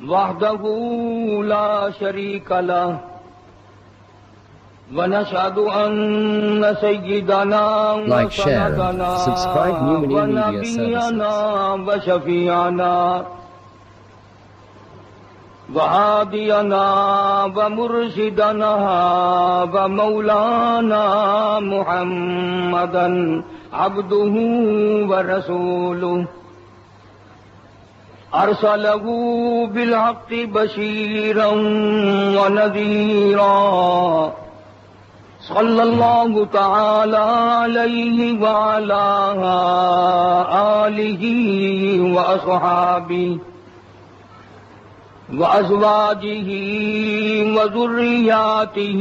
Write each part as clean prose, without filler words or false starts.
وحده لا شريك له ونشهد أن سيدنا Like, share, وسندنا subscribe New Media ونبينا Services. وشفيعنا وهادينا ومرشدنا ومولانا محمدا عبده ورسوله أرسله بالحق بشيرا ونذيرا صلى الله تعالى عليه وعلى آله وأصحابه وأزواجه وذرياته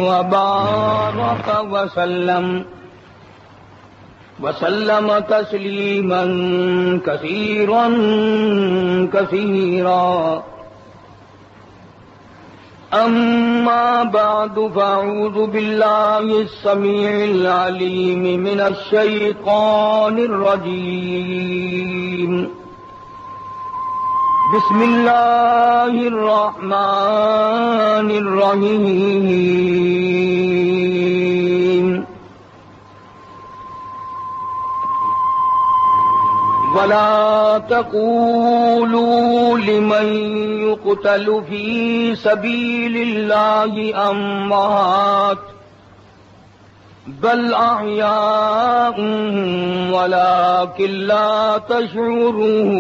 وبارك وسلم تسليما كثيرا كثيرا. أما بعد فأعوذ بالله السميع العليم من الشيطان الرجيم. بسم الله الرحمن الرحيم. ولا تقولوا لمن يقتل في سبيل الله أموات بل أحياء ولكن لا تشعرون.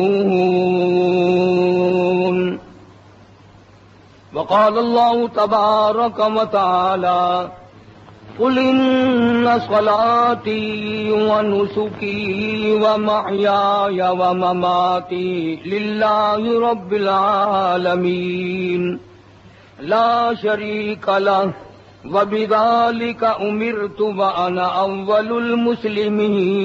وقال الله تبارك وتعالى قل إن صلاتي ونسكي ومحياي ومماتي لله رب العالمين لا شريك له وبذلك أمرت وأنا أول المسلمين.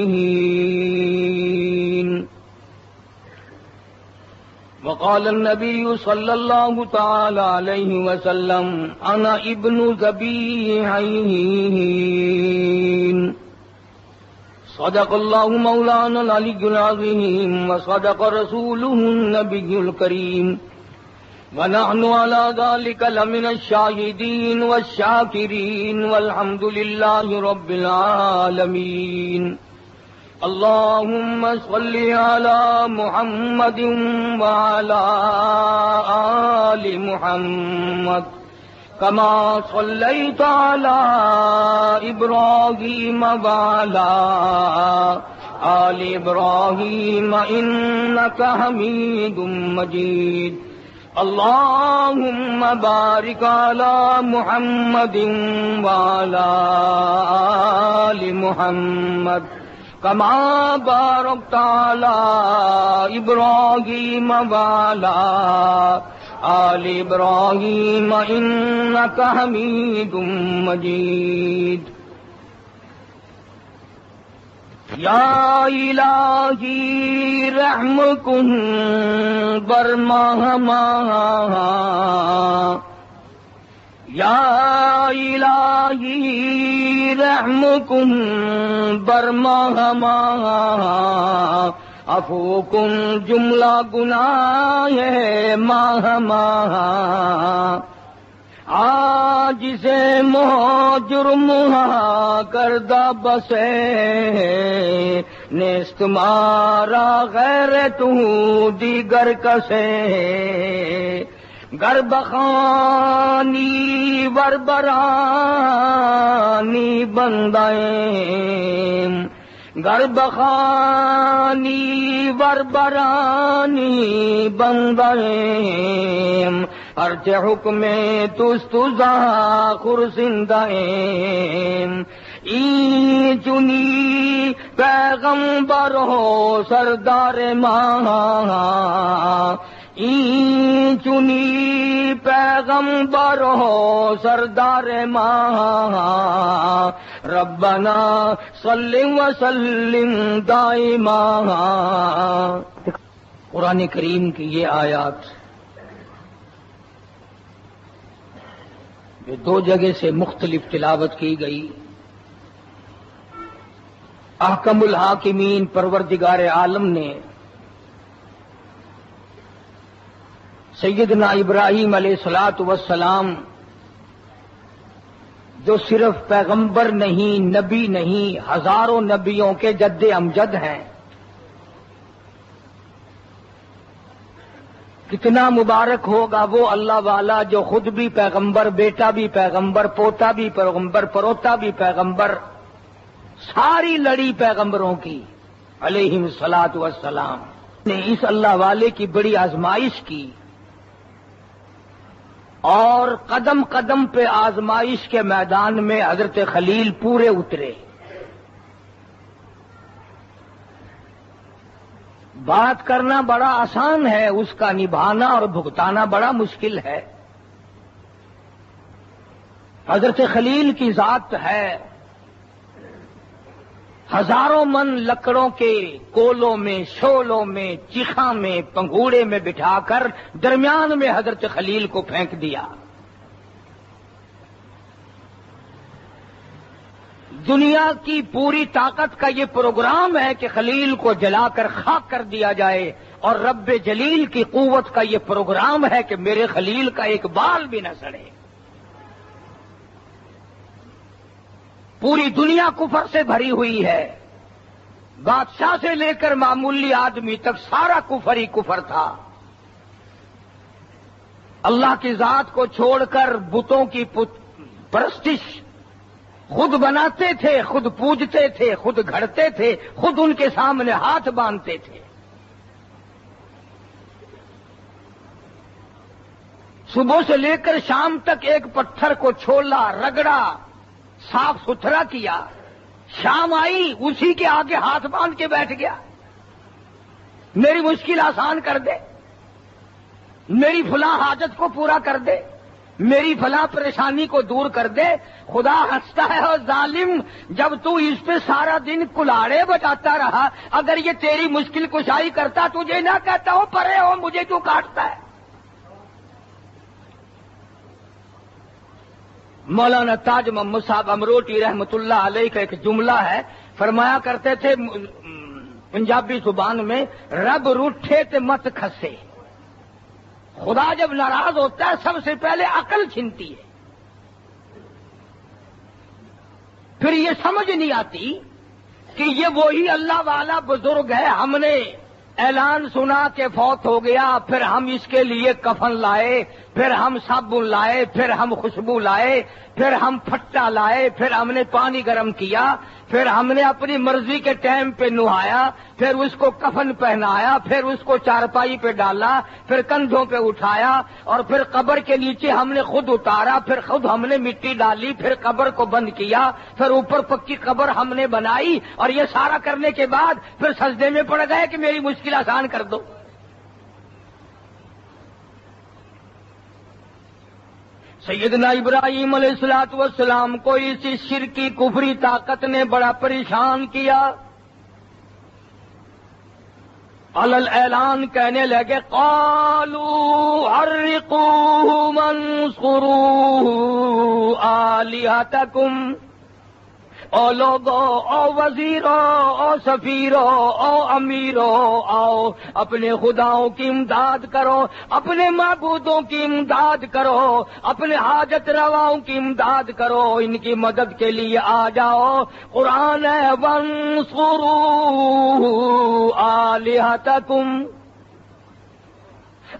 وقال النبي صلى الله تعالى عليه وسلم أنا ابن ذبيحين. صدق الله مولانا العلي العظيم وصدق رسوله النبي الكريم ونحن على ذلك لمن الشاهدين والشاكرين والحمد لله رب العالمين. اللهم صل على محمد وعلى آل محمد كما صليت على إبراهيم وعلى آل إبراهيم إنك حميد مجيد. اللهم بارك على محمد وعلى آل محمد كما باركت على إبراهيم وعلى آل إبراهيم إنك حميد مجيد. یا الہی رحم کن بر ماہ یا الہی رحم کن بر ماہ عفو کن جملہ گناہ ماہ آج سے جرم کردہ بسے نیست مارا غیر تو دیگر کسے گر بخانی وربرانی بندائیں گر بخانی وربرانی بندائیں ارچ حکم تستزا خرسندائیں ای چنی پیغمبر ہو سردار ماں ای چنی پیغمبر ہو سردار ماں ربنا صلی وسلم دائما. قرآن کریم کی یہ آیات جو دو جگہ سے مختلف تلاوت کی گئی، احکم الحاکمین پروردگار عالم نے سیدنا ابراہیم علیہ الصلوۃ والسلام جو صرف پیغمبر نہیں، نبی نہیں، ہزاروں نبیوں کے جد امجد ہیں، کتنا مبارک ہوگا وہ اللہ والا جو خود بھی پیغمبر، بیٹا بھی پیغمبر، پوتا بھی پیغمبر، پروتا بھی پیغمبر، ساری لڑی پیغمبروں کی علیہم الصلوۃ والسلام نے اس اللہ والے کی بڑی آزمائش کی، اور قدم قدم پہ آزمائش کے میدان میں حضرت خلیل پورے اترے۔ بات کرنا بڑا آسان ہے، اس کا نبھانا اور بھگتانا بڑا مشکل ہے۔ حضرت خلیل کی ذات ہے، ہزاروں من لکڑوں کے کولوں میں، شولوں میں، چیخا میں، پنگوڑے میں بٹھا کر درمیان میں حضرت خلیل کو پھینک دیا۔ دنیا کی پوری طاقت کا یہ پروگرام ہے کہ خلیل کو جلا کر خاک کر دیا جائے، اور رب جلیل کی قوت کا یہ پروگرام ہے کہ میرے خلیل کا ایک بال بھی نہ سڑے۔ پوری دنیا کفر سے بھری ہوئی ہے، بادشاہ سے لے کر معمولی آدمی تک سارا کفر ہی کفر تھا۔ اللہ کی ذات کو چھوڑ کر بتوں کی پرستش خود بناتے تھے، خود پوجتے تھے، خود گھڑتے تھے، خود ان کے سامنے ہاتھ باندھتے تھے۔ صبح سے لے کر شام تک ایک پتھر کو چھولا، رگڑا، صاف ستھرا کیا، شام آئی اسی کے آگے ہاتھ باندھ کے بیٹھ گیا، میری مشکل آسان کر دے، میری فلاں حاجت کو پورا کر دے، میری فلاں پریشانی کو دور کر دے۔ خدا ہنستا ہے، اور ظالم جب تو اس پہ سارا دن کلاڑے بجاتا رہا، اگر یہ تیری مشکل کشائی کرتا تجھے نہ کہتا ہو پرے ہو، مجھے کیوں کاٹتا ہے؟ مولانا تاج محمد صاحب امروٹی رحمت اللہ علیہ کا ایک جملہ ہے، فرمایا کرتے تھے پنجابی زبان میں، رب روٹھے تے مت کھسے۔ خدا جب ناراض ہوتا ہے سب سے پہلے عقل چھنتی ہے، پھر یہ سمجھ نہیں آتی کہ یہ وہی اللہ والا بزرگ ہے، ہم نے اعلان سنا کہ فوت ہو گیا، پھر ہم اس کے لیے کفن لائے، پھر ہم صابن لائے، پھر ہم خوشبو لائے، پھر ہم پھٹا لائے، پھر ہم نے پانی گرم کیا، پھر ہم نے اپنی مرضی کے ٹائم پہ نہایا، پھر اس کو کفن پہنایا، پھر اس کو چارپائی پہ ڈالا، پھر کندھوں پہ اٹھایا، اور پھر قبر کے نیچے ہم نے خود اتارا، پھر خود ہم نے مٹی ڈالی، پھر قبر کو بند کیا، پھر اوپر پکی قبر ہم نے بنائی، اور یہ سارا کرنے کے بعد پھر سجدے میں پڑ گئے کہ میری مشکل آسان کر دو۔ سیدنا ابراہیم علیہ الصلوۃ والسلام کو اسی شرکی کفری طاقت نے بڑا پریشان کیا۔ علل اعلان کہنے لگے، قالوا حرقوه منصروه آلہتکم، او لوگو، او وزیرو، او سفیرو، او امیرو، آؤ اپنے خداؤں کی امداد کرو، اپنے معبودوں کی امداد کرو، اپنے حاجت رواؤں کی امداد کرو، ان کی مدد کے لیے آ جاؤ۔ قرآن ہے، وانصروا آلہتکم،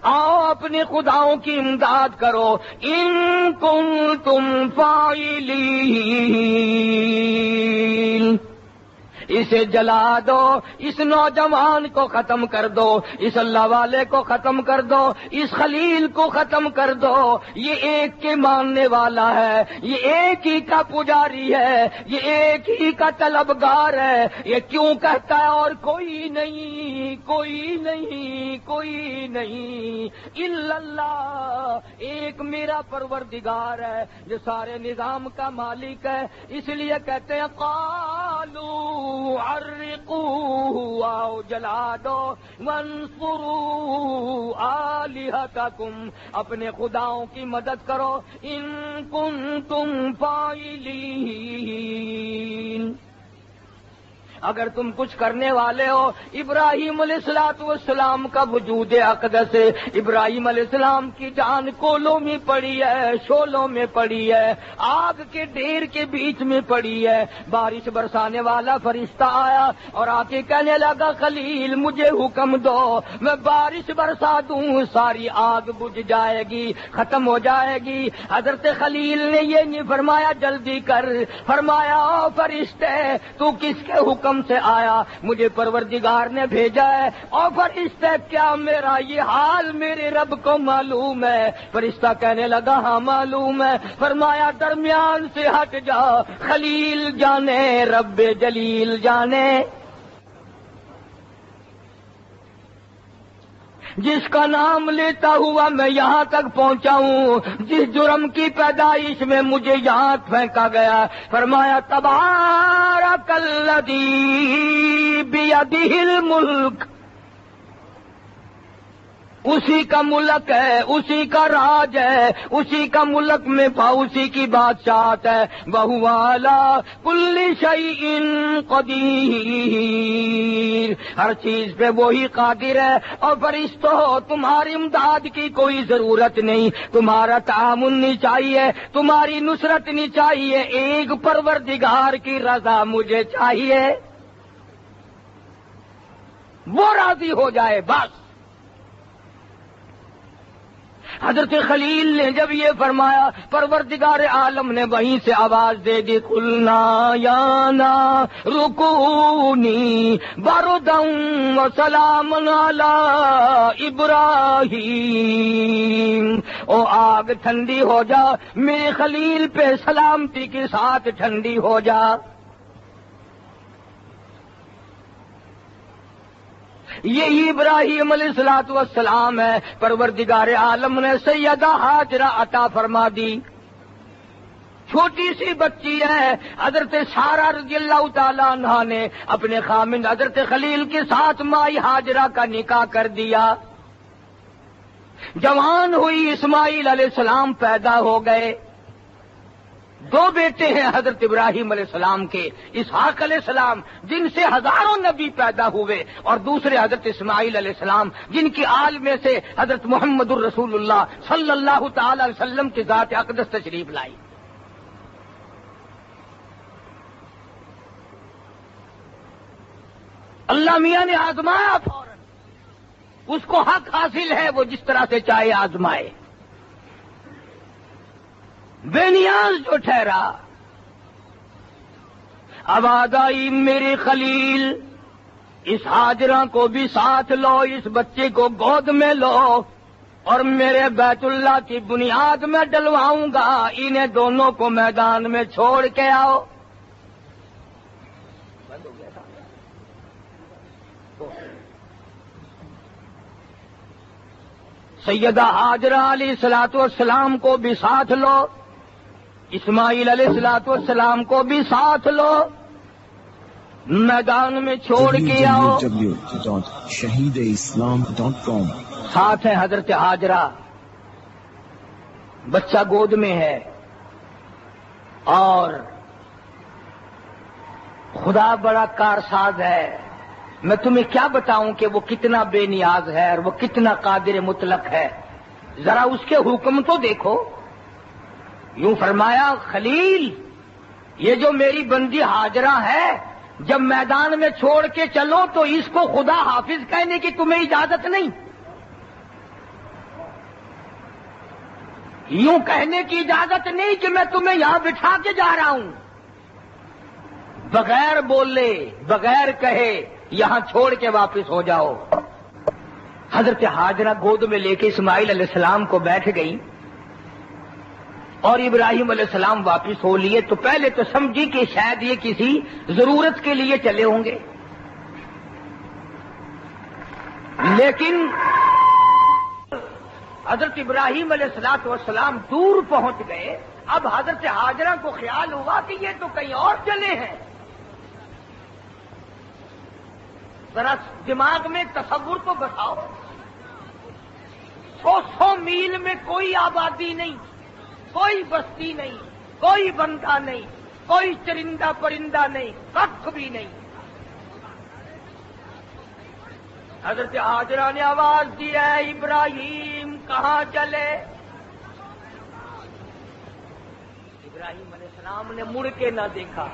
آؤ اپنے خداؤں کی امداد کرو، ان کنتم فاعلین، اسے جلا دو، اس نوجوان کو ختم کر دو، اس اللہ والے کو ختم کر دو، اس خلیل کو ختم کر دو، یہ ایک کے ماننے والا ہے، یہ ایک ہی کا پجاری ہے، یہ ایک ہی کا طلبگار ہے، یہ کیوں کہتا ہے اور کوئی نہیں، کوئی نہیں، کوئی نہیں الا اللہ، ایک میرا پروردگار ہے جو سارے نظام کا مالک ہے۔ اس لیے کہتے ہیں قالوا حرقوه، آؤ جلا دو، وانصروا آلہتکم، اپنے خداؤں کی مدد کرو، ان کنتم فاعلین۔ اگر تم کچھ کرنے والے ہو، ابراہیم علیہ السلام کا وجود اقدس، ابراہیم علیہ السلام کی جان کولوں میں پڑی ہے، شولوں میں پڑی ہے، آگ کے ڈھیر کے بیچ میں پڑی ہے۔ بارش برسانے والا فرشتہ آیا اور آ کے کہنے لگا خلیل مجھے حکم دو، میں بارش برسا دوں، ساری آگ بجھ جائے گی، ختم ہو جائے گی۔ حضرت خلیل نے یہ نہیں فرمایا جلدی کر، فرمایا او فرشتے تو کس کے حکم سے آیا؟ مجھے پروردگار نے بھیجا ہے۔ او فرشتے کیا میرا یہ حال میرے رب کو معلوم ہے؟ فرشتہ کہنے لگا ہاں معلوم ہے۔ فرمایا درمیان سے ہٹ جا، خلیل جانے رب جلیل جانے، جس کا نام لیتا ہوا میں یہاں تک پہنچا ہوں، جس جرم کی پیدائش میں مجھے یہاں پھینکا گیا۔ فرمایا تبارک الذی بیدہ الملک، اسی کا ملک ہے، اسی کا راج ہے، اسی کا ملک میں اسی کی بادشاہت ہے۔ وَهُوَ عَلَىٰ كُلِّ شَيْءٍ قَدِيرٌ، ہر چیز پہ وہی قادر ہے۔ اور فرشتوں تمہاری امداد کی کوئی ضرورت نہیں، تمہارا تعاون نہیں چاہیے، تمہاری نصرت نہیں چاہیے، ایک پروردگار کی رضا مجھے چاہیے، وہ راضی ہو جائے بس۔ حضرت خلیل نے جب یہ فرمایا، پروردگار عالم نے وہیں سے آواز دے دی قلنا یا نار کونی بردا وسلام علی ابراہیم، او آگ ٹھنڈی ہو جا، میرے خلیل پہ سلامتی کے ساتھ ٹھنڈی ہو جا۔ یہی ابراہیم علیہ السلام ہے، پروردگار عالم نے سیدہ ہاجرہ عطا فرما دی۔ چھوٹی سی بچی ہے، حضرت سارہ رضی اللہ تعالی عنہا نے اپنے خامند حضرت خلیل کے ساتھ مائی ہاجرہ کا نکاح کر دیا۔ جوان ہوئی، اسماعیل علیہ السلام پیدا ہو گئے۔ دو بیٹے ہیں حضرت ابراہیم علیہ السلام کے، اسحاق علیہ السلام جن سے ہزاروں نبی پیدا ہوئے، اور دوسرے حضرت اسماعیل علیہ السلام جن کی آل میں سے حضرت محمد الرسول اللہ صلی اللہ تعالی علیہ وسلم کی ذات اقدس تشریف لائی۔ اللہ میاں نے آزمایا فوراً، اس کو حق حاصل ہے، وہ جس طرح سے چاہے آزمائے۔ بے نیاز جو ٹھہرا، آواز آئی میرے خلیل اس ہاجرہ کو بھی ساتھ لو، اس بچے کو گود میں لو، اور میرے بیت اللہ کی بنیاد میں ڈلواؤں گا، انہیں دونوں کو میدان میں چھوڑ کے آؤ۔ سیدہ ہاجرہ علیہ السلام کو بھی ساتھ لو، اسماعیل علیہ السلام کو بھی ساتھ لو، میدان میں چھوڑ کے آؤ۔ www.shahideislam.com ساتھ ہے حضرت ہاجرہ، بچہ گود میں ہے، اور خدا بڑا کارساز ہے۔ میں تمہیں کیا بتاؤں کہ وہ کتنا بے نیاز ہے اور وہ کتنا قادر مطلق ہے، ذرا اس کے حکم تو دیکھو۔ یوں فرمایا خلیل یہ جو میری بندی ہاجرہ ہے، جب میدان میں چھوڑ کے چلو تو اس کو خدا حافظ کہنے کی تمہیں اجازت نہیں، یوں کہنے کی اجازت نہیں کہ میں تمہیں یہاں بٹھا کے جا رہا ہوں۔ بغیر بولے بغیر کہے یہاں چھوڑ کے واپس ہو جاؤ۔ حضرت ہاجرہ گود میں لے کے اسماعیل علیہ السلام کو بیٹھ گئی، اور ابراہیم علیہ السلام واپس ہو لیے تو پہلے تو سمجھی کہ شاید یہ کسی ضرورت کے لیے چلے ہوں گے، لیکن حضرت ابراہیم علیہ السلام دور پہنچ گئے۔ اب حضرت ہاجرہ کو خیال ہوا کہ یہ تو کہیں اور چلے ہیں۔ ذرا دماغ میں تصور تو بتاؤ، 100 میل میں کوئی آبادی نہیں، کوئی بستی نہیں، کوئی بندہ نہیں، کوئی چرندہ پرندہ نہیں، کچھ بھی نہیں، حضرت حاجرہ نے آواز دی ہے ابراہیم کہاں چلے؟ ابراہیم علیہ السلام نے مڑ کے نہ دیکھا،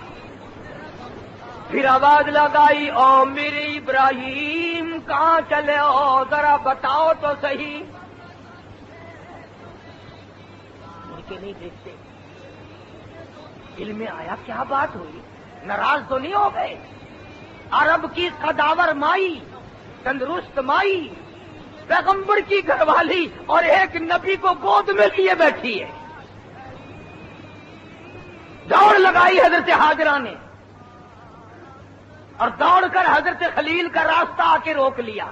پھر آواز لگائی او میرے ابراہیم کہاں چلے ہو، ذرا بتاؤ تو صحیح۔ مڑ کے نہیں دیکھتے، دل میں آیا کیا بات ہوئی، ناراض تو نہیں ہو گئے؟ عرب کی قداور مائی، تندرست مائی، پیغمبر کی گھر والی اور ایک نبی کو گود میں لیے بیٹھی ہے۔ دوڑ لگائی حضرت حاجرہ نے اور دوڑ کر حضرت خلیل کا راستہ آ کے روک لیا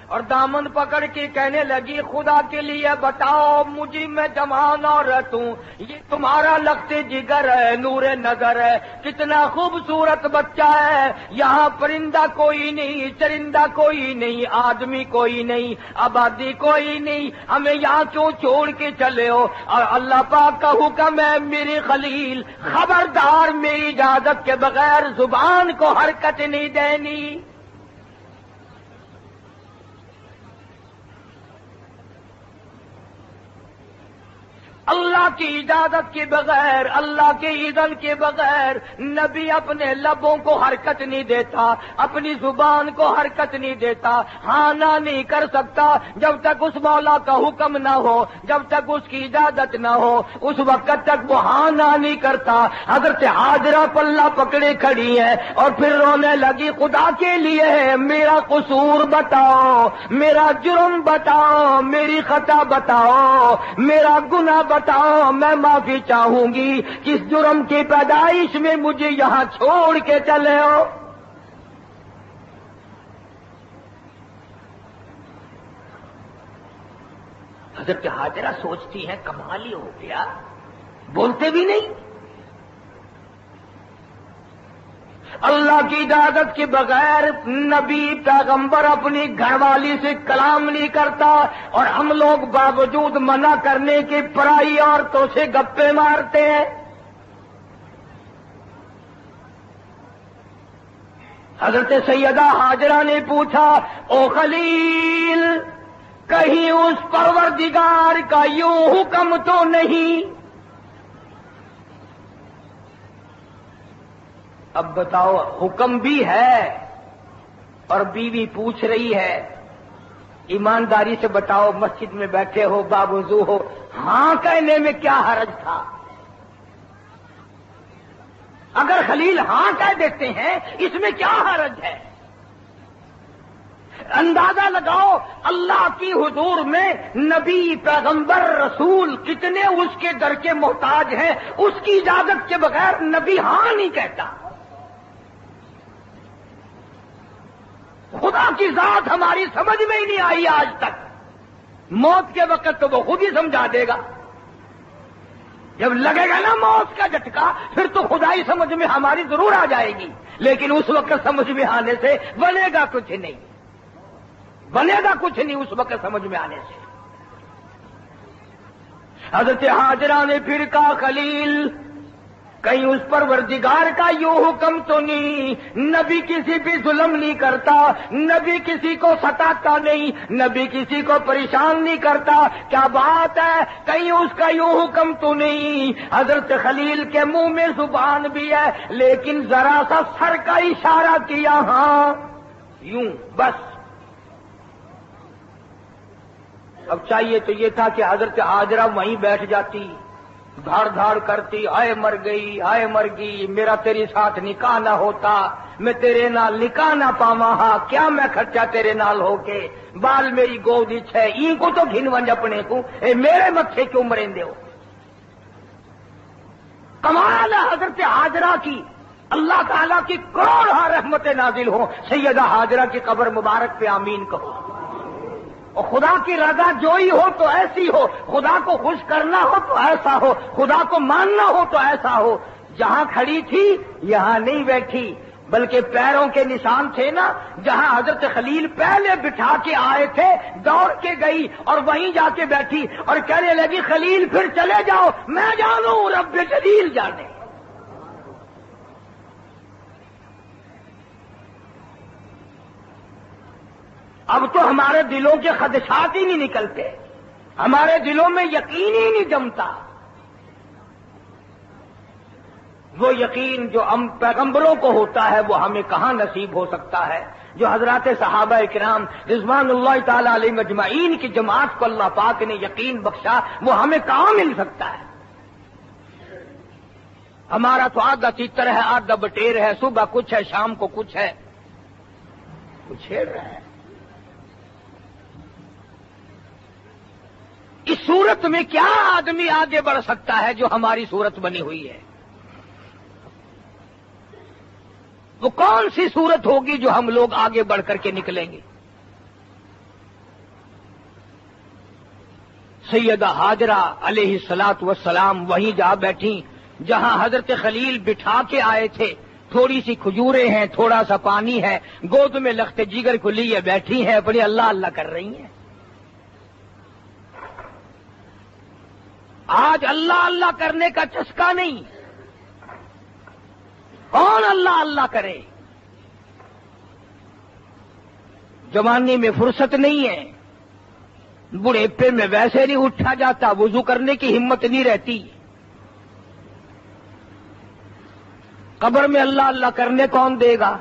اور دامن پکڑ کے کہنے لگی خدا کے لیے بتاؤ مجھے، میں جوان عورت ہوں، یہ تمہارا لخت جگر ہے، نور نظر ہے، کتنا خوبصورت بچہ ہے، یہاں پرندہ کوئی نہیں، چرندہ کوئی نہیں، آدمی کوئی نہیں، آبادی کوئی نہیں، ہمیں یہاں کیوں چھوڑ کے چلے ہو؟ اور اللہ پاک کا حکم ہے میری خلیل خبردار، میری اجازت کے بغیر زبان کو حرکت نہیں دینی۔ اللہ کی اجازت کے بغیر، اللہ کے اذن کے بغیر نبی اپنے لبوں کو حرکت نہیں دیتا، اپنی زبان کو حرکت نہیں دیتا، ہاں نہ نہیں کر سکتا جب تک اس مولا کا حکم نہ ہو، جب تک اس کی اجازت نہ ہو، اس وقت تک وہ ہاں نہ نہیں کرتا۔ حضرت حاجرہ پلہ پکڑے کھڑی ہے اور پھر رونے لگی خدا کے لیے میرا قصور بتاؤ، میرا جرم بتاؤ، میری خطا بتاؤ، میرا گناہ بتاؤ، میں معافی چاہوں گی، کس جرم کی پیدائش میں مجھے یہاں چھوڑ کے چلے ہو؟ حضرت حاجرہ سوچتی ہیں کمال ہی ہو گیا، بولتے بھی نہیں، اللہ کی اجازت کے بغیر نبی پیغمبر اپنی گھر والی سے کلام نہیں کرتا اور ہم لوگ باوجود منع کرنے کے پرائی عورتوں سے گپے مارتے ہیں۔ حضرت سیدہ حاجرہ نے پوچھا او خلیل، کہیں اس پروردگار کا یوں حکم تو نہیں؟ اب بتاؤ، حکم بھی ہے اور بیوی پوچھ رہی ہے، ایمانداری سے بتاؤ، مسجد میں بیٹھے ہو، باوضو ہو، ہاں کہنے میں کیا حرج تھا؟ اگر خلیل ہاں کہہ دیتے ہیں اس میں کیا حرج ہے؟ اندازہ لگاؤ اللہ کی حضور میں نبی پیغمبر رسول کتنے اس کے در کے محتاج ہیں، اس کی اجازت کے بغیر نبی ہاں نہیں کہتا۔ خدا کی ذات ہماری سمجھ میں ہی نہیں آئی آج تک، موت کے وقت تو وہ خود ہی سمجھا دے گا، جب لگے گا نا موت کا جھٹکا پھر تو خدائی سمجھ میں ہماری ضرور آ جائے گی، لیکن اس وقت سمجھ میں آنے سے بنے گا کچھ نہیں، بنے گا کچھ نہیں اس وقت سمجھ میں آنے سے۔ حضرت حاجرہ نے پھر کہا خلیل، کہیں اس پروردگار کا یوں حکم تو نہیں؟ نبی کسی پہ ظلم نہیں کرتا، نبی کسی کو ستاتا نہیں، نبی کسی کو پریشان نہیں کرتا، کیا بات ہے؟ کہیں اس کا یوں حکم تو نہیں؟ حضرت خلیل کے منہ میں زبان بھی ہے لیکن ذرا سا سر کا اشارہ کیا، ہاں یوں بس۔ اب چاہیے تو یہ تھا کہ حضرت حاجرہ وہیں بیٹھ جاتی، دھاڑ دھاڑ کرتی، ہائے مر گئی، ہائے مر گئی، میرا تیرے ساتھ نکاح نہ ہوتا، میں تیرے نال نکاح نہ پاواں، ہاں کیا میں خرچہ تیرے نال ہو کے، بال میری گودی چھے، این کو تو گھن ونج اپنے کو، اے میرے متھے کیوں مرندے ہو؟ کمال ہے حضرت حاجرہ کی، اللہ تعالیٰ کی کروڑ رحمت نازل ہو، سیدہ حاجرہ کی قبر مبارک پہ آمین کہو۔ اور خدا کی رضا جوئی ہو تو ایسی ہو، خدا کو خوش کرنا ہو تو ایسا ہو، خدا کو ماننا ہو تو ایسا ہو۔ جہاں کھڑی تھی یہاں نہیں بیٹھی، بلکہ پیروں کے نشان تھے نا، جہاں حضرت خلیل پہلے بٹھا کے آئے تھے دوڑ کے گئی اور وہیں جا کے بیٹھی اور کہنے لگی خلیل پھر چلے جاؤ، میں جانوں رب جلیل جانے۔ اب تو ہمارے دلوں کے خدشات ہی نہیں نکلتے، ہمارے دلوں میں یقین ہی نہیں جمتا۔ وہ یقین جو ہم پیغمبروں کو ہوتا ہے وہ ہمیں کہاں نصیب ہو سکتا ہے؟ جو حضرات صحابہ کرام رضوان اللہ تعالی علیہم اجمعین کی جماعت کو اللہ پاک نے یقین بخشا، وہ ہمیں کہاں مل سکتا ہے؟ ہمارا تو آدھا تیتر ہے، آدھا بٹیر ہے، صبح کچھ ہے، شام کو کچھ ہے، کچھ چھیڑ رہا ہے۔ اس صورت میں کیا آدمی آگے بڑھ سکتا ہے جو ہماری صورت بنی ہوئی ہے؟ وہ کون سی صورت ہوگی جو ہم لوگ آگے بڑھ کر کے نکلیں گے؟ سیدہ ہاجرہ علیہ الصلاۃ والسلام وہیں جا بیٹھی جہاں حضرت خلیل بٹھا کے آئے تھے۔ تھوڑی سی کھجوریں ہیں، تھوڑا سا پانی ہے، گود میں لخت جگر کو لیے بیٹھی ہیں، اپنی اللہ اللہ کر رہی ہیں۔ آج اللہ اللہ کرنے کا چسکا نہیں، کون اللہ اللہ کرے؟ جوانی میں فرصت نہیں ہے، بڑھیپے میں ویسے نہیں اٹھا جاتا، وضو کرنے کی ہمت نہیں رہتی، قبر میں اللہ اللہ کرنے کون دے گا؟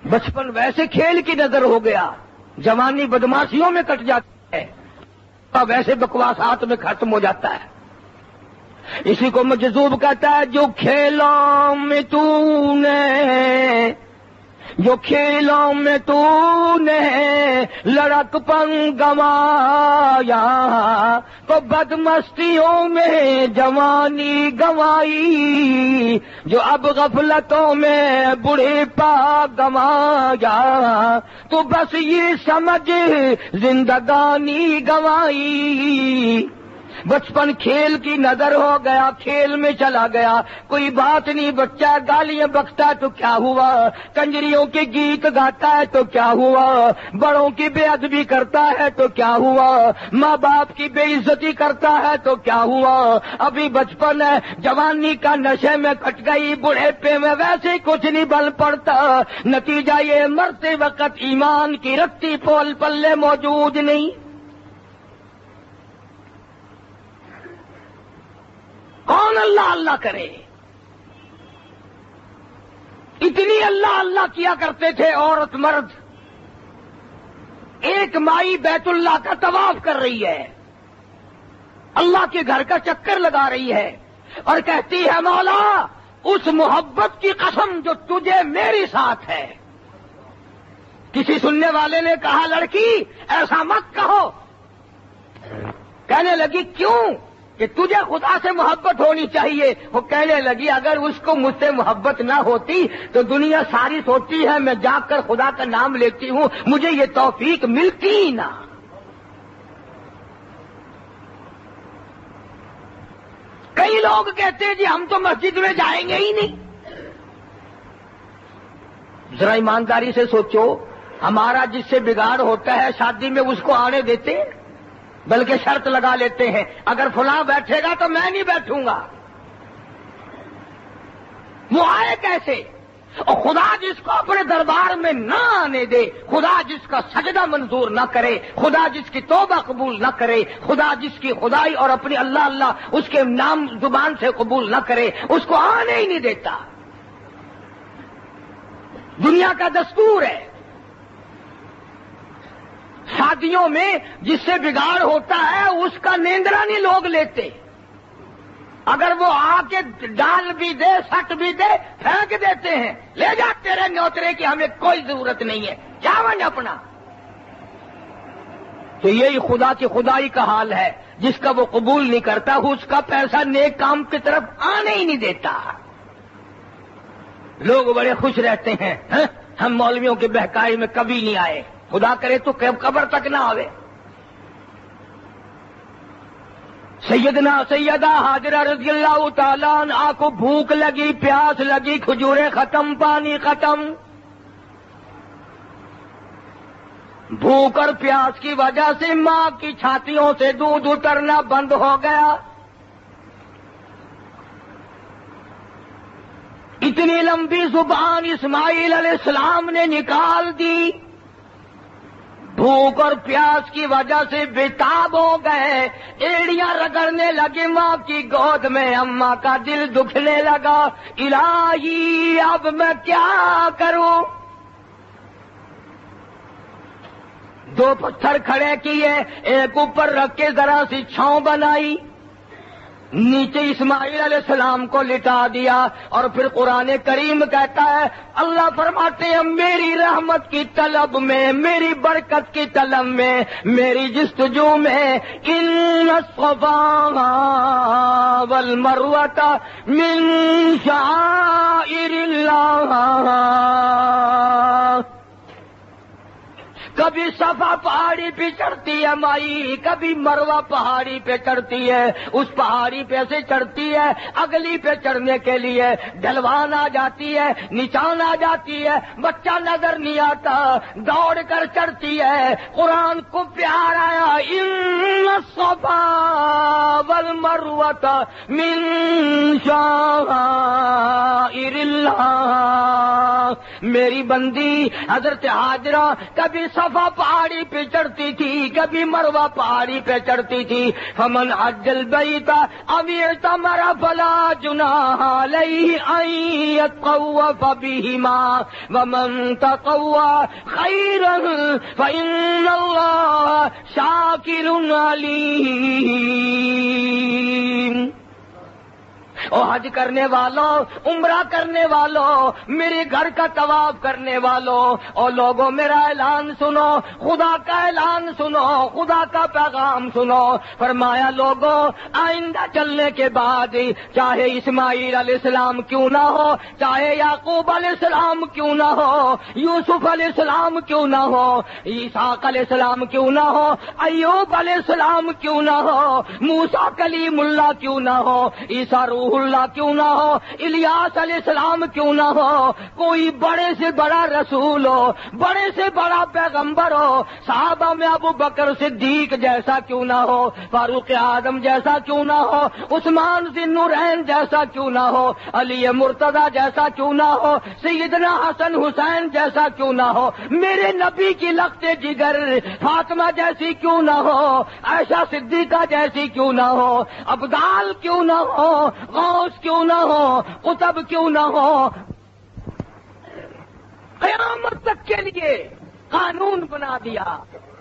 بچپن ویسے کھیل کی نظر ہو گیا، جوانی بدماشیوں میں کٹ جاتی ہے، ویسے بکواسات میں ختم ہو جاتا ہے۔ اسی کو مجذوب کہتا ہے، جو کھیلوں میں تو نے لڑک پن گوایا، تو بدمستیوں میں جوانی گوائی، جو اب غفلتوں میں بوڑھے پا گوایا، تو بس یہ سمجھ زندگانی گوائی۔ بچپن کھیل کی نظر ہو گیا، کھیل میں چلا گیا، کوئی بات نہیں، بچہ گالیاں بکتا ہے تو کیا ہوا، کنجریوں کے گیت گاتا ہے تو کیا ہوا، بڑوں کی بے ادبی کرتا ہے تو کیا ہوا، ماں باپ کی بے عزتی کرتا ہے تو کیا ہوا، ابھی بچپن ہے، جوانی کا نشے میں کٹ گئی، بڑھیپے میں ویسے کچھ نہیں بل پڑتا، نتیجہ یہ مرتے وقت ایمان کی رتی پول پلے موجود نہیں۔ کون اللہ اللہ کرے؟ اتنی اللہ اللہ کیا کرتے تھے عورت مرد۔ ایک مائی بیت اللہ کا طواف کر رہی ہے، اللہ کے گھر کا چکر لگا رہی ہے اور کہتی ہے، مولا اس محبت کی قسم جو تجھے میری ساتھ ہے۔ کسی سننے والے نے کہا، لڑکی ایسا مت کہو۔ کہنے لگی، کیوں؟ کہ تجھے خدا سے محبت ہونی چاہیے۔ وہ کہنے لگی، اگر اس کو مجھ سے محبت نہ ہوتی تو دنیا ساری سوچتی ہے میں جا کر خدا کا نام لیتی ہوں، مجھے یہ توفیق ملتی ہی نہ۔ کئی لوگ کہتے ہیں جی ہم تو مسجد میں جائیں گے ہی نہیں۔ ذرا ایمانداری سے سوچو، ہمارا جس سے بگاڑ ہوتا ہے شادی میں اس کو آنے دیتے ہیں؟ بلکہ شرط لگا لیتے ہیں، اگر فلاں بیٹھے گا تو میں نہیں بیٹھوں گا۔ وہ آئے کیسے؟ اور خدا جس کو اپنے دربار میں نہ آنے دے، خدا جس کا سجدہ منظور نہ کرے، خدا جس کی توبہ قبول نہ کرے، خدا جس کی خدائی اور اپنی اللہ اللہ اس کے نام زبان سے قبول نہ کرے، اس کو آنے ہی نہیں دیتا۔ دنیا کا دستور ہے، شادیوں میں جس سے بگاڑ ہوتا ہے اس کا نیندرا نہیں لوگ لیتے، اگر وہ آ کے ڈال بھی دے سٹ بھی دے پھینک دیتے ہیں، لے جا تیرے نیوترے کی ہمیں کوئی ضرورت نہیں ہے، جاون اپنا۔ تو یہی خدا کی خدائی کا حال ہے، جس کا وہ قبول نہیں کرتا اس کا پیسہ نیک کام کی طرف آنے ہی نہیں دیتا۔ لوگ بڑے خوش رہتے ہیں، ہم مولویوں کے بہکائی میں کبھی نہیں آئے، خدا کرے تو قبر تک نہ آوے۔ سیدہ حاجرہ رضی اللہ تعالیٰ عنہا کو بھوک لگی، پیاس لگی، کھجوریں ختم، پانی ختم۔ بھوک اور پیاس کی وجہ سے ماں کی چھاتیوں سے دودھ اترنا بند ہو گیا۔ اتنی لمبی زبان اسماعیل علیہ السلام نے نکال دی، بھوک اور پیاس کی وجہ سے بےتاب ہو گئے، ایڑیاں رگڑنے لگے ماں کی گود میں، اماں کا دل دکھنے لگا، الہی اب میں کیا کروں؟ دو پتھر کھڑے کیے، ایک اوپر رکھ کے ذرا سی چھاؤں بنائی، نیچے اسماعیل علیہ السلام کو لٹا دیا، اور پھر قرآن کریم کہتا ہے، اللہ فرماتے ہیں میری رحمت کی طلب میں، میری برکت کی طلب میں، میری جستجو میں، ان الصفا والمروۃ من شعائر اللہ، کبھی صفا پہاڑی پہ چڑھتی ہے مائی، کبھی مروہ پہاڑی پہ چڑھتی ہے، اس پہاڑی پہ سے چڑھتی ہے، اگلی پہ چڑھنے کے لیے ڈھلوان آ جاتی ہے، نچان آ جاتی ہے، بچہ نظر نہیں آتا، دوڑ کر چڑھتی ہے۔ قرآن کو پیار آیا، ان الصفا والمروۃ من شعائر اللہ، میری بندی حضرت ہاجرہ کبھی صفا پہاڑی پہ چڑھتی تھی، کبھی مروہ پہاڑی پہ چڑھتی تھی، فمن حج البیت او اعتمر فلا جناح علیہ ان یطوف بہما ومن تطوع خیرا فإن اللہ شاکر علیم۔ او حج کرنے والوں، عمرہ کرنے والوں، میرے گھر کا طواف کرنے والوں، اور لوگوں میرا اعلان سنو، خدا کا اعلان سنو، خدا کا پیغام سنو۔ فرمایا لوگوں آئندہ چلنے کے بعد چاہے اسماعیل علیہ السلام کیوں نہ ہو، چاہے یعقوب علیہ السلام کیوں نہ ہو، یوسف علیہ السلام کیوں نہ ہو، اسحاق علیہ السلام کیوں نہ ہو، ایوب علیہ السلام کیوں نہ ہو، موسیٰ کلیم اللہ کیوں نہ ہو، عیسیٰ روح اللہ کیوں نہ ہو، الیاس علیہ السلام کیوں نہ ہو، کوئی بڑے سے بڑا رسول ہو، بڑے سے بڑا پیغمبر ہو، صحابہ میں ابو بکر صدیق جیسا کیوں نہ ہو، فاروق اعظم جیسا کیوں نہ ہو، عثمان ذی النورین جیسا کیوں نہ ہو، علی مرتضی جیسا کیوں نہ ہو، سیدنا حسن حسین جیسا کیوں نہ ہو، میرے نبی کی لخت جگر فاطمہ جیسی کیوں نہ ہو، عائشہ صدیقہ جیسی کیوں نہ ہو، ابدال کیوں نہ ہو، غوث کیوں نہ ہو، قطب کیوں نہ ہو، قیامت تک کے لیے قانون بنا دیا،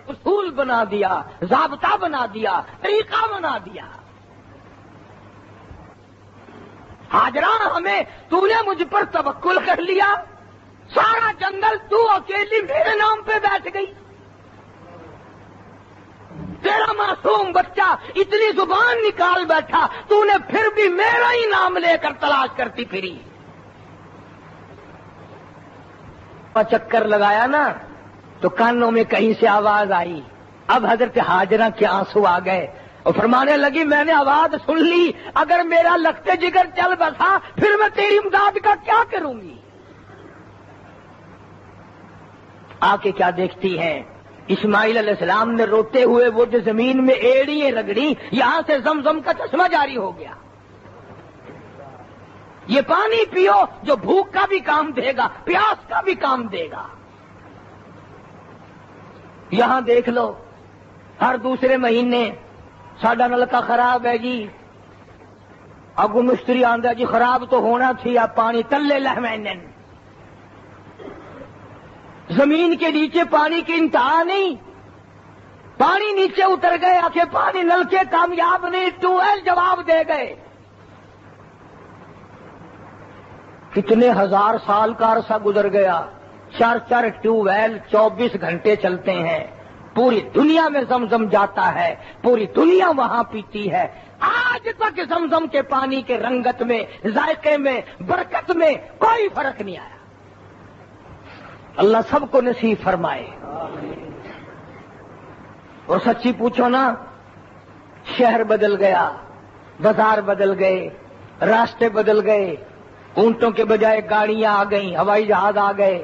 اصول بنا دیا، ضابطہ بنا دیا، طریقہ بنا دیا۔ ہاجرہ ہمیں تو نے مجھ پر توکل کر لیا، سارا جنگل تو اکیلی میرے نام پہ بیٹھ گئی، تیرا معصوم بچہ اتنی زبان نکال بیٹھا، تو نے پھر بھی میرا ہی نام لے کر تلاش کرتی پھری۔ چکر لگایا نا تو کانوں میں کہیں سے آواز آئی، اب حضرت ہاجرہ کے آنسو آ گئے اور فرمانے لگی میں نے آواز سن لی، اگر میرا لخت جگر چل بسا پھر میں تیری امداد کا کیا کروں گی؟ آ کے کیا دیکھتی ہیں، اسماعیل علیہ السلام نے روتے ہوئے وہ جو زمین میں ایڑیاں رگڑی، یہاں سے زمزم کا چشمہ جاری ہو گیا۔ یہ پانی پیو جو بھوک کا بھی کام دے گا، پیاس کا بھی کام دے گا۔ یہاں دیکھ لو ہر دوسرے مہینے ساڈا نلکا خراب ہے جی، اگو مستری آندا جی خراب تو ہونا تھی، اب پانی تلے لہمینن، زمین کے نیچے پانی کی انتہا نہیں، پانی نیچے اتر گئے، آخر پانی نلکے کامیاب نہیں، ٹیوب ویل جواب دے گئے۔ کتنے ہزار سال کا عرصہ گزر گیا، 4 ٹیوب ویل 24 گھنٹے چلتے ہیں، پوری دنیا میں زمزم جاتا ہے، پوری دنیا وہاں پیتی ہے، آج تک زمزم کے پانی کے رنگت میں، ذائقے میں، برکت میں کوئی فرق نہیں آیا۔ اللہ سب کو نصیب فرمائے۔ اور سچی پوچھو نا، شہر بدل گیا، بازار بدل گئے، راستے بدل گئے، اونٹوں کے بجائے گاڑیاں آ گئیں، ہوائی جہاز آ گئے،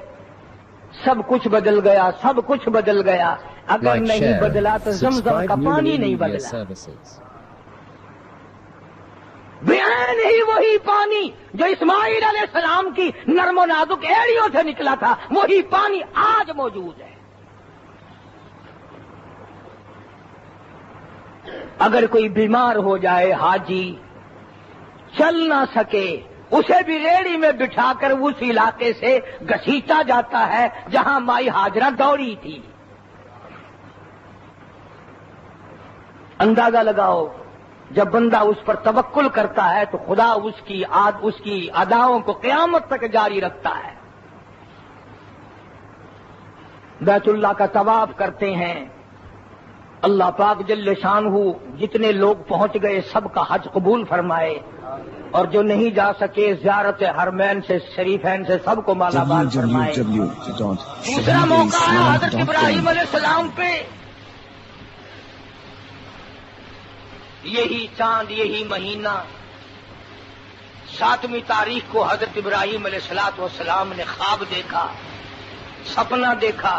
سب کچھ بدل گیا، سب کچھ بدل گیا، اگر نہیں بدلا تو زمزم کا پانی نہیں بدلا۔ بعین ہی وہی پانی جو اسماعیل علیہ السلام کی نرم و نازک ایڑیوں سے نکلا تھا، وہی پانی آج موجود ہے۔ اگر کوئی بیمار ہو جائے، حاجی چل نہ سکے، اسے بھی ریڑی میں بٹھا کر اس علاقے سے گھسیٹا جاتا ہے جہاں مائی ہاجرہ دوڑی تھی۔ اندازہ لگاؤ، جب بندہ اس پر توکل کرتا ہے تو خدا اس کی اداؤں کو قیامت تک جاری رکھتا ہے۔ بیت اللہ کا طواف کرتے ہیں، اللہ پاک جل شانہ جتنے لوگ پہنچ گئے سب کا حج قبول فرمائے، اور جو نہیں جا سکے زیارت حرمین سے شریفین سے سب کو مالا مال فرمائے۔ دوسرا موقع ہے حضرت ابراہیم علیہ السلام پہ، یہی چاند یہی مہینہ 7ویں تاریخ کو حضرت ابراہیم علیہ السلام نے خواب دیکھا، سپنا دیکھا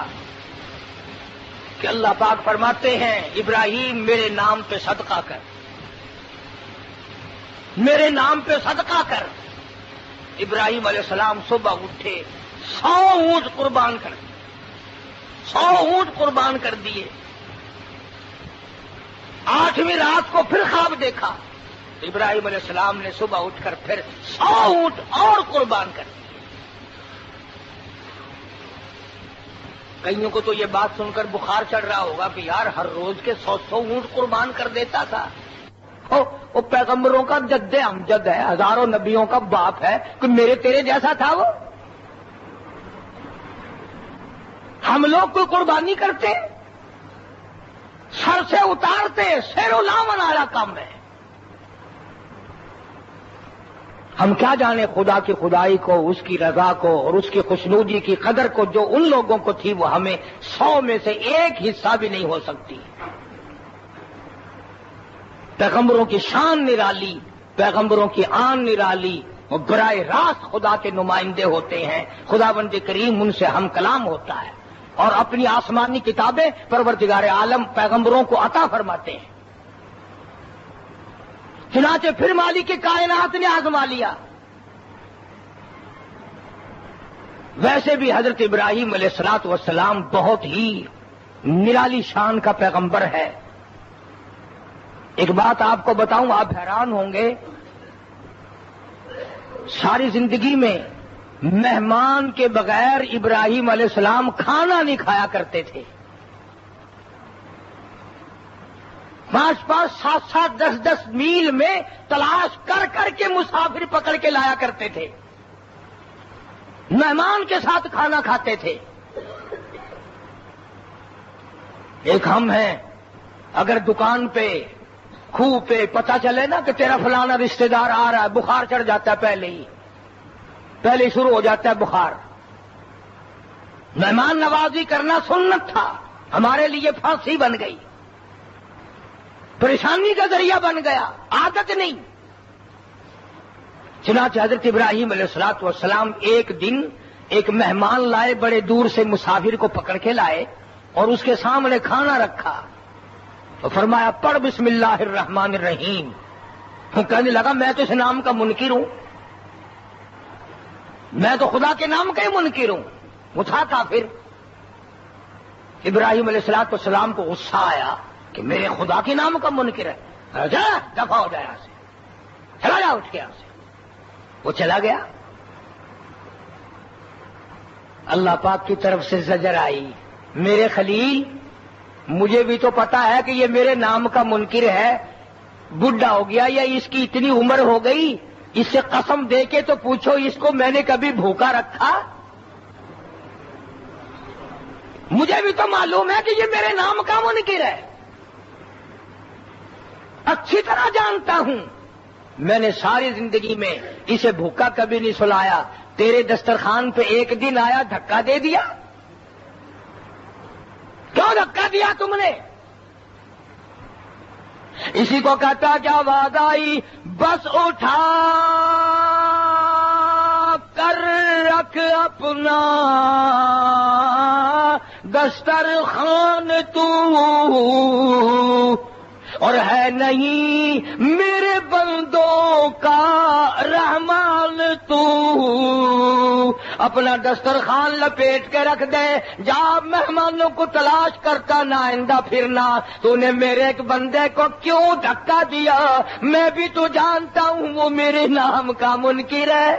کہ اللہ پاک فرماتے ہیں ابراہیم میرے نام پہ صدقہ کر، میرے نام پہ صدقہ کر۔ ابراہیم علیہ السلام صبح اٹھے، 100 اونٹ قربان کر دیے، 100 اونٹ قربان کر دیے۔ 8ویں رات کو پھر خواب دیکھا، ابراہیم علیہ السلام نے صبح اٹھ کر پھر 100 اونٹ اور قربان کر دیے۔ کئیوں کو تو یہ بات سن کر بخار چڑھ رہا ہوگا کہ یار ہر روز کے 100 اونٹ قربان کر دیتا تھا۔ وہ پیغمبروں کا جد امجد ہے، ہزاروں نبیوں کا باپ ہے، کہ میرے تیرے جیسا تھا وہ؟ ہم لوگ کوئی قربانی کرتے، سر سے اتارتے، سیر و لامن والا کام ہے۔ ہم کیا جانے خدا کی خدائی کو، اس کی رضا کو اور اس کی خوشنودی کی قدر کو جو ان لوگوں کو تھی، وہ ہمیں 100 میں سے ایک حصہ بھی نہیں ہو سکتی۔ پیغمبروں کی شان نرالی، پیغمبروں کی آن نرالی، وہ براہ راست خدا کے نمائندے ہوتے ہیں، خداوند کریم ان سے ہم کلام ہوتا ہے، اور اپنی آسمانی کتابیں پروردگار عالم پیغمبروں کو عطا فرماتے ہیں۔ چنانچہ پھر مالک کائنات نے آزما لیا۔ ویسے بھی حضرت ابراہیم علیہ السلام بہت ہی نرالی شان کا پیغمبر ہے۔ ایک بات آپ کو بتاؤں، آپ حیران ہوں گے، ساری زندگی میں مہمان کے بغیر ابراہیم علیہ السلام کھانا نہیں کھایا کرتے تھے۔ 5-5، 7-7، 10-10 میل میں تلاش کر کر کے مسافر پکڑ کے لایا کرتے تھے، مہمان کے ساتھ کھانا کھاتے تھے۔ ایک ہم ہیں، اگر دکان پہ خوہ پہ پتہ چلے نا کہ تیرا فلانا رشتہ دار آ رہا ہے، بخار چڑھ جاتا ہے، پہلے ہی شروع ہو جاتا ہے بخار۔ مہمان نوازی کرنا سنت تھا، ہمارے لیے پھانسی بن گئی، پریشانی کا ذریعہ بن گیا، عادت نہیں۔ چنانچہ حضرت ابراہیم علیہ السلام ایک دن ایک مہمان لائے، بڑے دور سے مسافر کو پکڑ کے لائے اور اس کے سامنے کھانا رکھا، تو فرمایا پڑھ بسم اللہ الرحمن الرحیم۔ وہ کہنے لگا میں تو اس نام کا منکر ہوں، میں تو خدا کے نام کا ہی منکر ہوں، وہ تھا کافر۔ ابراہیم علیہ السلام کو غصہ آیا کہ میرے خدا کے نام کا منکر ہے، جا دفع ہو جائے یہاں سے، چلا جا اٹھ کے یہاں سے۔ وہ چلا گیا۔ اللہ پاک کی طرف سے زجر آئی، میرے خلیل مجھے بھی تو پتا ہے کہ یہ میرے نام کا منکر ہے، بڈھا ہو گیا یا اس کی اتنی عمر ہو گئی، اس سے قسم دے کے تو پوچھو اس کو میں نے کبھی بھوکا رکھا؟ مجھے بھی تو معلوم ہے کہ یہ میرے نام کا منکر ہے، اچھی طرح جانتا ہوں، میں نے ساری زندگی میں اسے بھوکا کبھی نہیں سلایا، تیرے دسترخوان پہ ایک دن آیا دھکا دے دیا، کیوں دھکا دیا تم نے؟ اسی کو کہتا کیا وعدائی بس اٹھا کر رکھ اپنا دسترخوان تو اور ہے نہیں میرے بندوں کا رحمان تو، اپنا دسترخوان لپیٹ کے رکھ دے، جا مہمانوں کو تلاش کرتا نہ آئندہ پھرنا، تو نے میرے ایک بندے کو کیوں دھکا دیا، میں بھی تو جانتا ہوں وہ میرے نام کا منکر ہے۔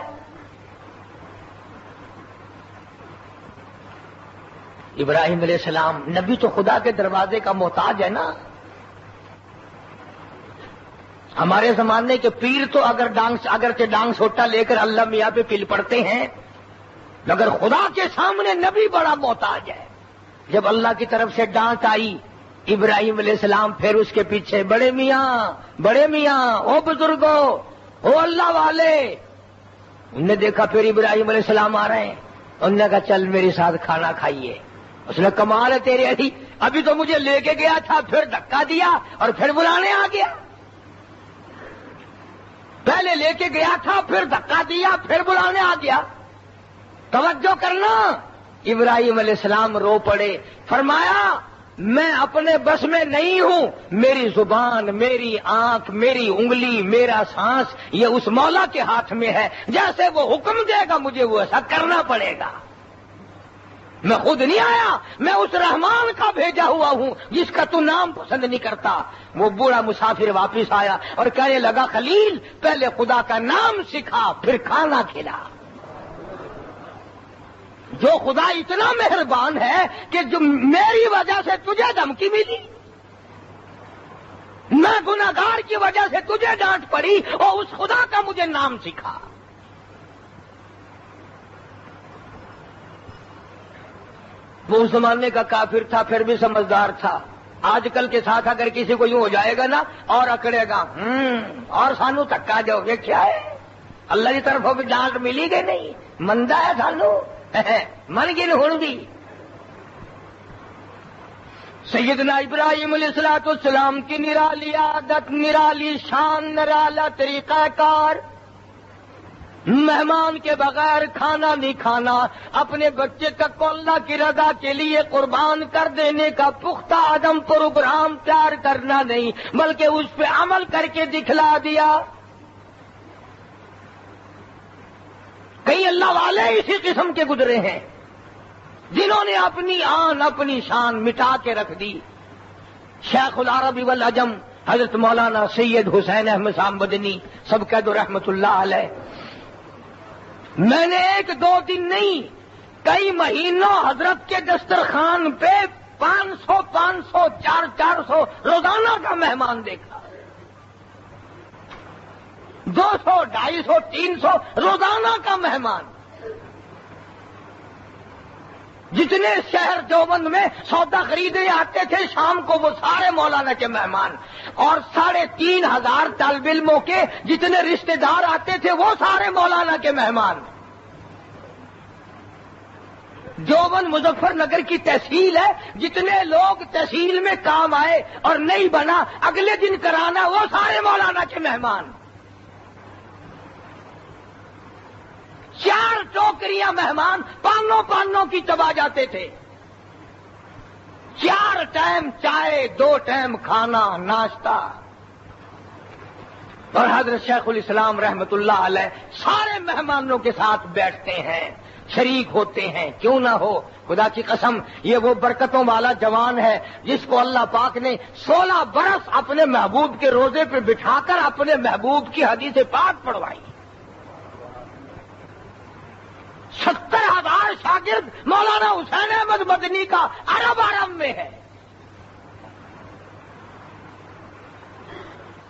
ابراہیم علیہ السلام نبی تو خدا کے دروازے کا محتاج ہے نا۔ ہمارے زمانے کے پیر تو اگرچہ ڈانگ سوٹا لے کر اللہ میاں پہ پل پڑتے ہیں، مگر خدا کے سامنے نبی بڑا محتاج ہے۔ جب اللہ کی طرف سے ڈانٹ آئی، ابراہیم علیہ السلام پھر اس کے پیچھے، بڑے میاں او بزرگوں، او اللہ والے۔ انہوں نے دیکھا پھر ابراہیم علیہ السلام آ رہے ہیں، انہوں نے کہا چل میرے ساتھ کھانا کھائیے۔ اس نے کمال ہے تیرے علی، ابھی تو مجھے لے کے گیا تھا، پھر دھکا دیا اور پھر بلانے آ گیا۔ پہلے لے کے گیا تھا، پھر دھکا دیا، پھر بلانے آ گیا۔ توجہ کرنا، ابراہیم علیہ السلام رو پڑے، فرمایا میں اپنے بس میں نہیں ہوں، میری زبان، میری آنکھ، میری انگلی، میرا سانس یہ اس مولا کے ہاتھ میں ہے، جیسے وہ حکم دے گا مجھے وہ ایسا کرنا پڑے گا۔ میں خود نہیں آیا، میں اس رحمان کا بھیجا ہوا ہوں جس کا تو نام پسند نہیں کرتا۔ وہ بوڑھا مسافر واپس آیا اور کہنے لگا خلیل پہلے خدا کا نام سکھا پھر کھانا کھلا۔ جو خدا اتنا مہربان ہے کہ جو میری وجہ سے تجھے دھمکی ملی، میں گناہگار کی وجہ سے تجھے ڈانٹ پڑی، اور اس خدا کا مجھے نام سکھا۔ وہ اس زمانے کا کافر تھا، پھر بھی سمجھدار تھا۔ آج کل کے ساتھ اگر کسی کو یوں ہو جائے گا نا اور اکڑے گا اور سانو تھکا جاؤ گے، کیا ہے اللہ کی طرف بھی ڈانٹ ملی گئی نہیں، مندہ ہے سانو من گن ہوں بھی۔ سیدنا ابراہیم علیہ السلام کی نرالی عادت، نرالی شان، نرالا طریقہ کار، مہمان کے بغیر کھانا نہیں کھانا، اپنے بچے تک کو اللہ کی رضا کے لیے قربان کر دینے کا پختہ عزم پروگرام تیار کرنا نہیں، بلکہ اس پہ عمل کر کے دکھلا دیا۔ کئی اللہ والے اسی قسم کے گزرے ہیں جنہوں نے اپنی آن، اپنی شان مٹا کے رکھ دی۔ شیخ العرب والعجم حضرت مولانا سید حسین احمد صاحب مدنی سب کہہ دو رحمت اللہ علیہ، میں نے ایک دو دن نہیں کئی مہینوں حضرت کے دسترخوان پہ 500 400 روزانہ کا مہمان دیکھا، 200 250 300 روزانہ کا مہمان۔ جتنے شہر دیوبند میں سودا خریدنے آتے تھے شام کو وہ سارے مولانا کے مہمان، اور 3500 طالب علموں کے جتنے رشتہ دار آتے تھے وہ سارے مولانا کے مہمان۔ دیوبند مظفر نگر کی تحصیل ہے، جتنے لوگ تحصیل میں کام آئے اور نہیں بنا اگلے دن کرانا وہ سارے مولانا کے مہمان۔ 4 ٹوکریاں مہمان پانوں کی چبا جاتے تھے، 4 ٹائم چائے، 2 ٹائم کھانا ناشتہ۔ اور حضرت شیخ الاسلام رحمت اللہ علیہ سارے مہمانوں کے ساتھ بیٹھتے ہیں، شریک ہوتے ہیں، کیوں نہ ہو۔ خدا کی قسم یہ وہ برکتوں والا جوان ہے جس کو اللہ پاک نے 16 برس اپنے محبوب کے روزے پہ بٹھا کر اپنے محبوب کی حدیث پاک پڑھوائی۔ 70,000 شاگرد مولانا حسین احمد مدنی کا عرب میں ہے،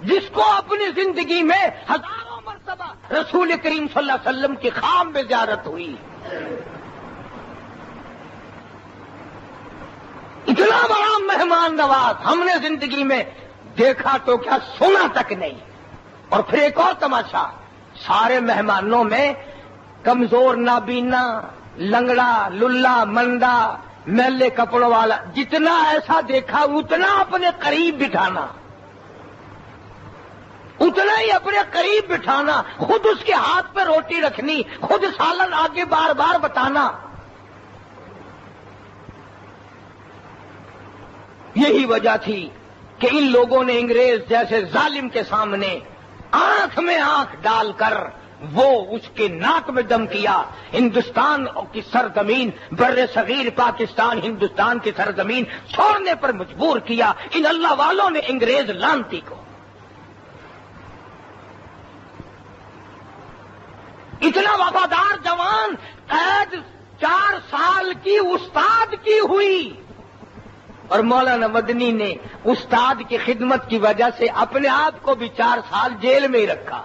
جس کو اپنی زندگی میں ہزاروں مرتبہ رسول کریم صلی اللہ علیہ وسلم کی خام میں زیارت ہوئی۔ اتنا بڑا مہمان نواز ہم نے زندگی میں دیکھا تو کیا سنا تک نہیں۔ اور پھر ایک اور تماشا، سارے مہمانوں میں کمزور نابینا، لنگڑا، للا، مندا، میلے کپڑوں والا، جتنا ایسا دیکھا اتنا اپنے قریب بٹھانا، اتنا ہی اپنے قریب بٹھانا، خود اس کے ہاتھ پہ روٹی رکھنی، خود سالن آگے بار بار بتانا۔ یہی وجہ تھی کہ ان لوگوں نے انگریز جیسے ظالم کے سامنے آنکھ میں آنکھ ڈال کر وہ اس کے ناک میں دم کیا. ہندوستان کی سرزمین، بر صغیر پاکستان ہندوستان کی سرزمین چھوڑنے پر مجبور کیا ان اللہ والوں نے انگریز لانتی کو. اتنا وفادار جوان قید 4 سال کی استاد کی ہوئی، اور مولانا مدنی نے استاد کی خدمت کی وجہ سے اپنے آپ کو بھی 4 سال جیل میں ہی رکھا.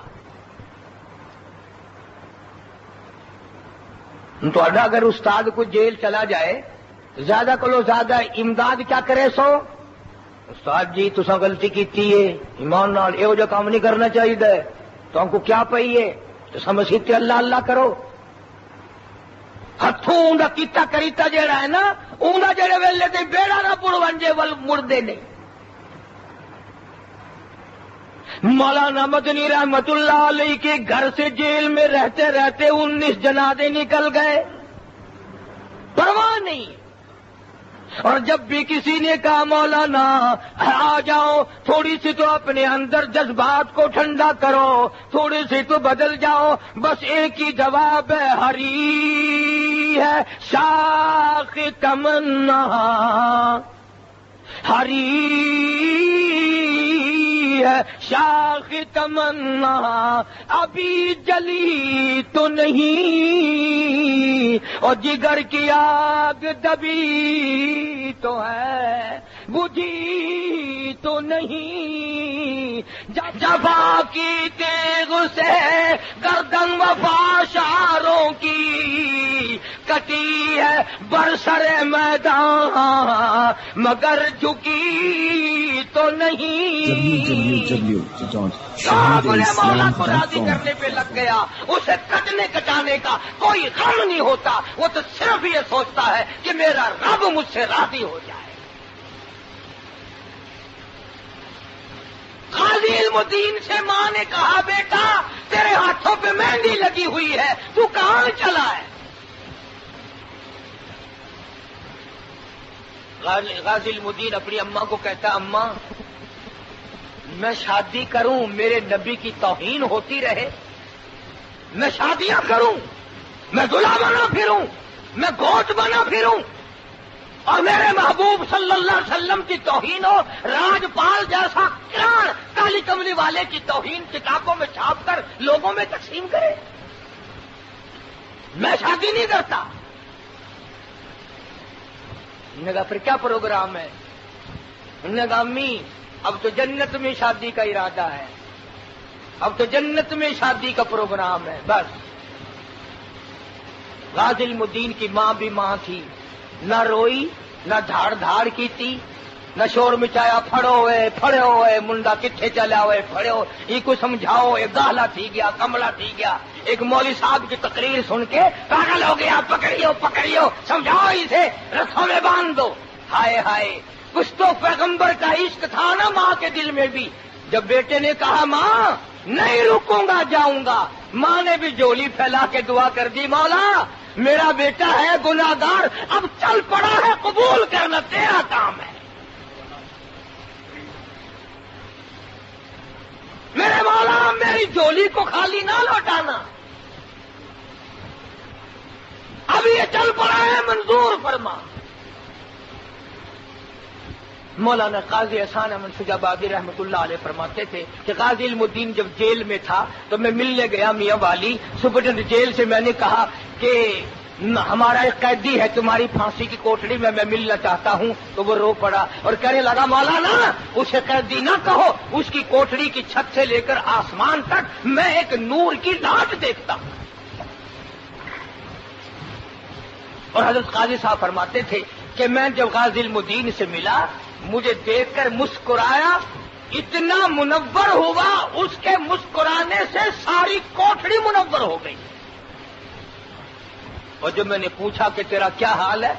تو اگر استاد کو جیل چلا جائے زیادہ کلو زیادہ امداد کیا کرے سو استاد جی تسا غلطی کیتی ہے ایمان نال یہ جو کام نہیں کرنا چاہیے تو ہم کو کیا پئی ہے تو سمجھتے اللہ اللہ کرو. ہاتھوں اوندا کیتا کریتا جیڑا ہے نا اوندا جڑے ویلے تے بیڑا نہ پڑ ونجے ول مردے نہیں. مولانا مدنی رحمت اللہ علیہ کے گھر سے جیل میں رہتے رہتے 19 جنازے نکل گئے، پرواہ نہیں. اور جب بھی کسی نے کہا مولانا آ جاؤ تھوڑی سی تو اپنے اندر جذبات کو ٹھنڈا کرو، تھوڑی سی تو بدل جاؤ، بس ایک ہی جواب ہے ہری ہے شاخ تمنا، ہری ہے شاخ تمنا ابھی جلی تو نہیں، اور جگر کی آگ دبی تو ہے بجھی تو نہیں. جفا کی تیغ سے گردن وفا شاروں کی کٹی ہے برسر میدان مگر جھکی تو نہیں. مولا کو راضی کرنے پہ لگ گیا، اسے کٹنے کٹانے کا کوئی غم نہیں ہوتا، وہ تو صرف یہ سوچتا ہے کہ میرا رب مجھ سے راضی ہو جائے. قاضی علم الدین سے ماں نے کہا بیٹا تیرے ہاتھوں پہ مہندی لگی ہوئی ہے تو کہاں چلا ہے؟ غازی علم الدین اپنی اماں کو کہتا اماں میں شادی کروں میرے نبی کی توہین ہوتی رہے، میں شادیاں کروں، میں دلہا بنا پھروں، میں گوٹ بنا پھروں اور میرے محبوب صلی اللہ علیہ وسلم کی توہین ہو، راجپال جیسا کراڑ کالی کملی والے کی توہین کتابوں میں چھاپ کر لوگوں میں تقسیم کرے؟ میں شادی نہیں کرتا. انہوں نے کہا پھر کیا پروگرام ہے؟ انہوں نے کہا امی اب تو جنت میں شادی کا ارادہ ہے، اب تو جنت میں شادی کا پروگرام ہے. بس غازی علم الدین کی ماں بھی ماں تھی، نہ روئی نہ دھاڑ دھاڑ کی تھی، نہ شور مچایا پھڑے ہوئے منڈا کتھے چلا ہوئے پھڑے ہو یہ کو سمجھاؤ، ایک گاہلا تھی گیا کملا تھی گیا. ایک مولوی صاحب کی تقریر سن کے پاگل ہو گیا، پکڑیو سمجھاؤ اسے رسوں میں باندھ دو. ہائے ہائے کچھ تو پیغمبر کا عشق تھا نا ماں کے دل میں بھی. جب بیٹے نے کہا ماں نہیں رکوں گا جاؤں گا، ماں نے بھی جولی پھیلا کے دعا کر دی مولا میرا بیٹا ہے گناہگار اب چل پڑا ہے قبول کرنا تیرا کام ہے. میرے مولا میری جولی کو خالی نہ لوٹانا، اب یہ چل پڑا ہے منظور فرما. مولانا قاضی احسان احمد شجابادی رحمۃ اللہ علیہ فرماتے تھے کہ غازی علم الدین جب جیل میں تھا تو میں ملنے گیا میاں والی سپرڈنٹ جیل سے. میں نے کہا کہ ہمارا ایک قیدی ہے تمہاری پھانسی کی کوٹڑی میں ملنا چاہتا ہوں. تو وہ رو پڑا اور کہنے لگا مولانا اسے قیدی نہ کہو، اس کی کوٹڑی کی چھت سے لے کر آسمان تک میں ایک نور کی لاٹ دیکھتا ہوں. اور حضرت قاضی صاحب فرماتے تھے کہ میں جب غازی علم الدین سے ملا مجھے دیکھ کر مسکرایا، اتنا منور ہوا اس کے مسکرانے سے ساری کوٹڑی منور ہو گئی. اور جب میں نے پوچھا کہ تیرا کیا حال ہے،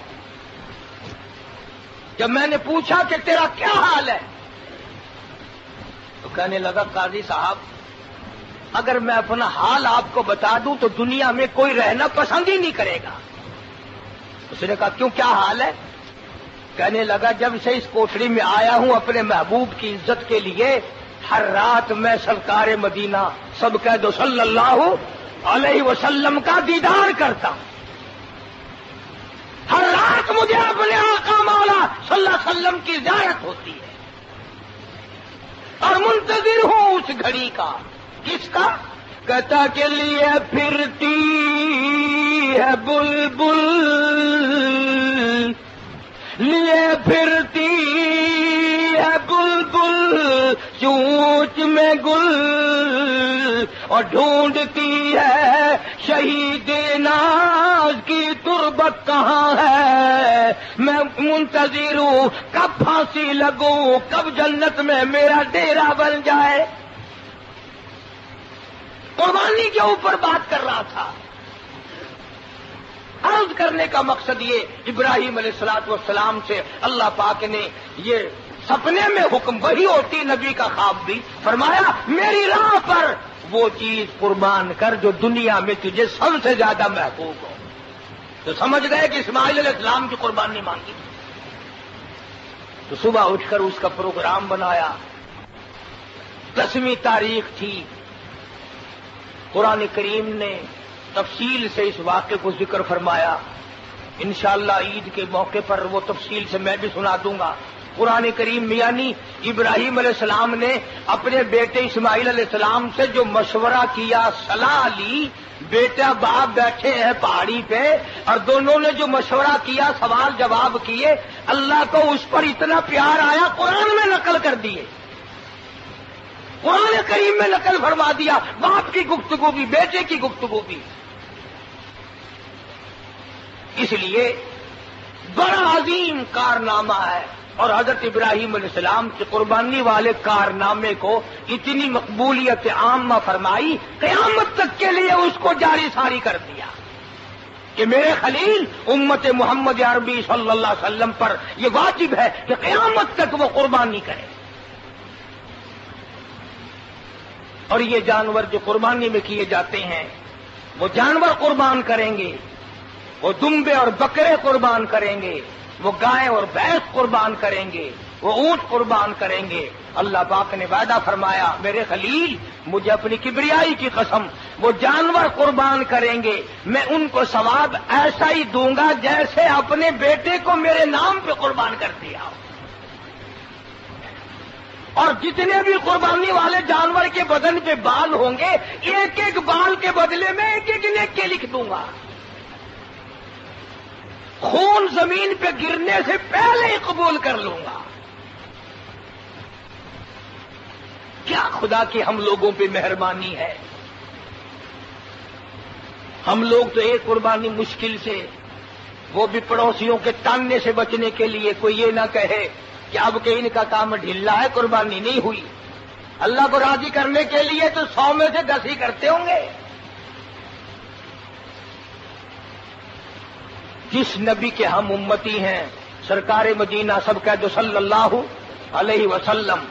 تو کہنے لگا قاضی صاحب اگر میں اپنا حال آپ کو بتا دوں تو دنیا میں کوئی رہنا پسند ہی نہیں کرے گا. اس نے کہا کیوں کیا حال ہے؟ کہنے لگا جب سے اس کوٹڑی میں آیا ہوں اپنے محبوب کی عزت کے لیے ہر رات میں سرکار مدینہ سب کہہ دو صلی اللہ علیہ وسلم کا دیدار کرتا ہوں. ہر رات مجھے اپنے آقا مولا صلی اللہ علیہ وسلم کی زیارت ہوتی ہے اور منتظر ہوں اس گھڑی کا. کس کا؟ کہتا کے لیے پھرتی ہے بلبل لیے پھرتی ہے بلبل چونچ میں گل اور ڈھونڈتی ہے شہید ناز کی تربت کہاں ہے. میں منتظر ہوں کب پھانسی لگوں کب جنت میں میرا ڈیرا بن جائے. قربانی کے اوپر بات کر رہا تھا. عرض کرنے کا مقصد یہ ابراہیم علیہ الصلوۃ والسلام سے اللہ پاک نے یہ سپنے میں حکم وہی ہوتی نبی کا خواب بھی فرمایا میری راہ پر وہ چیز قربان کر جو دنیا میں تجھے سب سے زیادہ محبوب ہو. تو سمجھ گئے کہ اسماعیل علیہ السلام کی قربانی مانگی. تو صبح اٹھ کر اس کا پروگرام بنایا. 10ویں تاریخ تھی. قرآن کریم نے تفصیل سے اس واقعے کو ذکر فرمایا. انشاءاللہ عید کے موقع پر وہ تفصیل سے میں بھی سنا دوں گا. قرآن کریم میں یعنی ابراہیم علیہ السلام نے اپنے بیٹے اسماعیل علیہ السلام سے جو مشورہ کیا صلاح لی. بیٹا باپ بیٹھے ہیں پہاڑی پہ اور دونوں نے جو مشورہ کیا سوال جواب کیے اللہ کو اس پر اتنا پیار آیا قرآن میں نقل کر دیے. قرآن کریم میں نقل فرما دیا باپ کی گفتگو بھی بیٹے کی گفتگو بھی. اس لیے بڑا عظیم کارنامہ ہے اور حضرت ابراہیم علیہ السلام کی قربانی والے کارنامے کو اتنی مقبولیت عامہ فرمائی قیامت تک کے لیے اس کو جاری ساری کر دیا کہ میرے خلیل امت محمد عربی صلی اللہ علیہ وسلم پر یہ واجب ہے کہ قیامت تک وہ قربانی کرے. اور یہ جانور جو قربانی میں کیے جاتے ہیں وہ جانور قربان کریں گے, وہ دمبے اور بکرے قربان کریں گے, وہ گائے اور بھینس قربان کریں گے, وہ اونٹ قربان کریں گے. اللہ پاک نے وعدہ فرمایا میرے خلیل مجھے اپنی کبریائی کی قسم وہ جانور قربان کریں گے میں ان کو ثواب ایسا ہی دوں گا جیسے اپنے بیٹے کو میرے نام پہ قربان کر دیا. اور جتنے بھی قربانی والے جانور کے بدن پہ بال ہوں گے ایک ایک بال کے بدلے میں ایک ایک نیکی لکھ دوں گا. خون زمین پہ گرنے سے پہلے ہی قبول کر لوں گا. کیا خدا کی ہم لوگوں پہ مہربانی ہے. ہم لوگ تو ایک قربانی مشکل سے وہ بھی پڑوسیوں کے تاننے سے بچنے کے لیے کوئی یہ نہ کہے کہ اب کہ ان کا کام ڈھیلا ہے قربانی نہیں ہوئی. اللہ کو راضی کرنے کے لیے تو 100 میں سے 10 ہی کرتے ہوں گے. جس نبی کے ہم امتی ہیں سرکار مدینہ سب کہہ دو صلی اللہ علیہ وسلم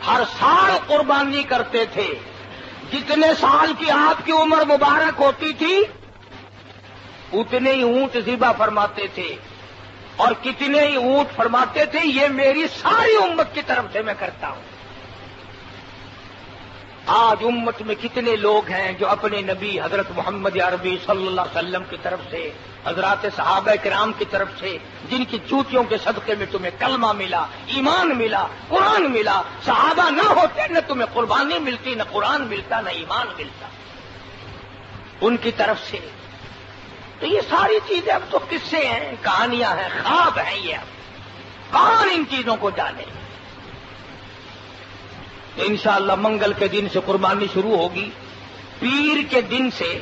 ہر سال قربانی کرتے تھے. جتنے سال کی آپ کی عمر مبارک ہوتی تھی اتنے ہی اونٹ ذبح فرماتے تھے اور کتنے ہی اونٹ فرماتے تھے یہ میری ساری امت کی طرف سے میں کرتا ہوں. آج امت میں کتنے لوگ ہیں جو اپنے نبی حضرت محمد عربی صلی اللہ علیہ وسلم کی طرف سے حضرات صحابہ کرام کی طرف سے جن کی چوٹیوں کے صدقے میں تمہیں کلمہ ملا, ایمان ملا, قرآن ملا. صحابہ نہ ہوتے نہ تمہیں قربانی ملتی, نہ قرآن ملتا, نہ ایمان ملتا. ان کی طرف سے تو یہ ساری چیزیں اب تو قصے ہیں, کہانیاں ہیں, خواب ہیں. یہ اب کون ان چیزوں کو جانے. تو انشاءاللہ منگل کے دن سے قربانی شروع ہوگی. پیر کے دن سے,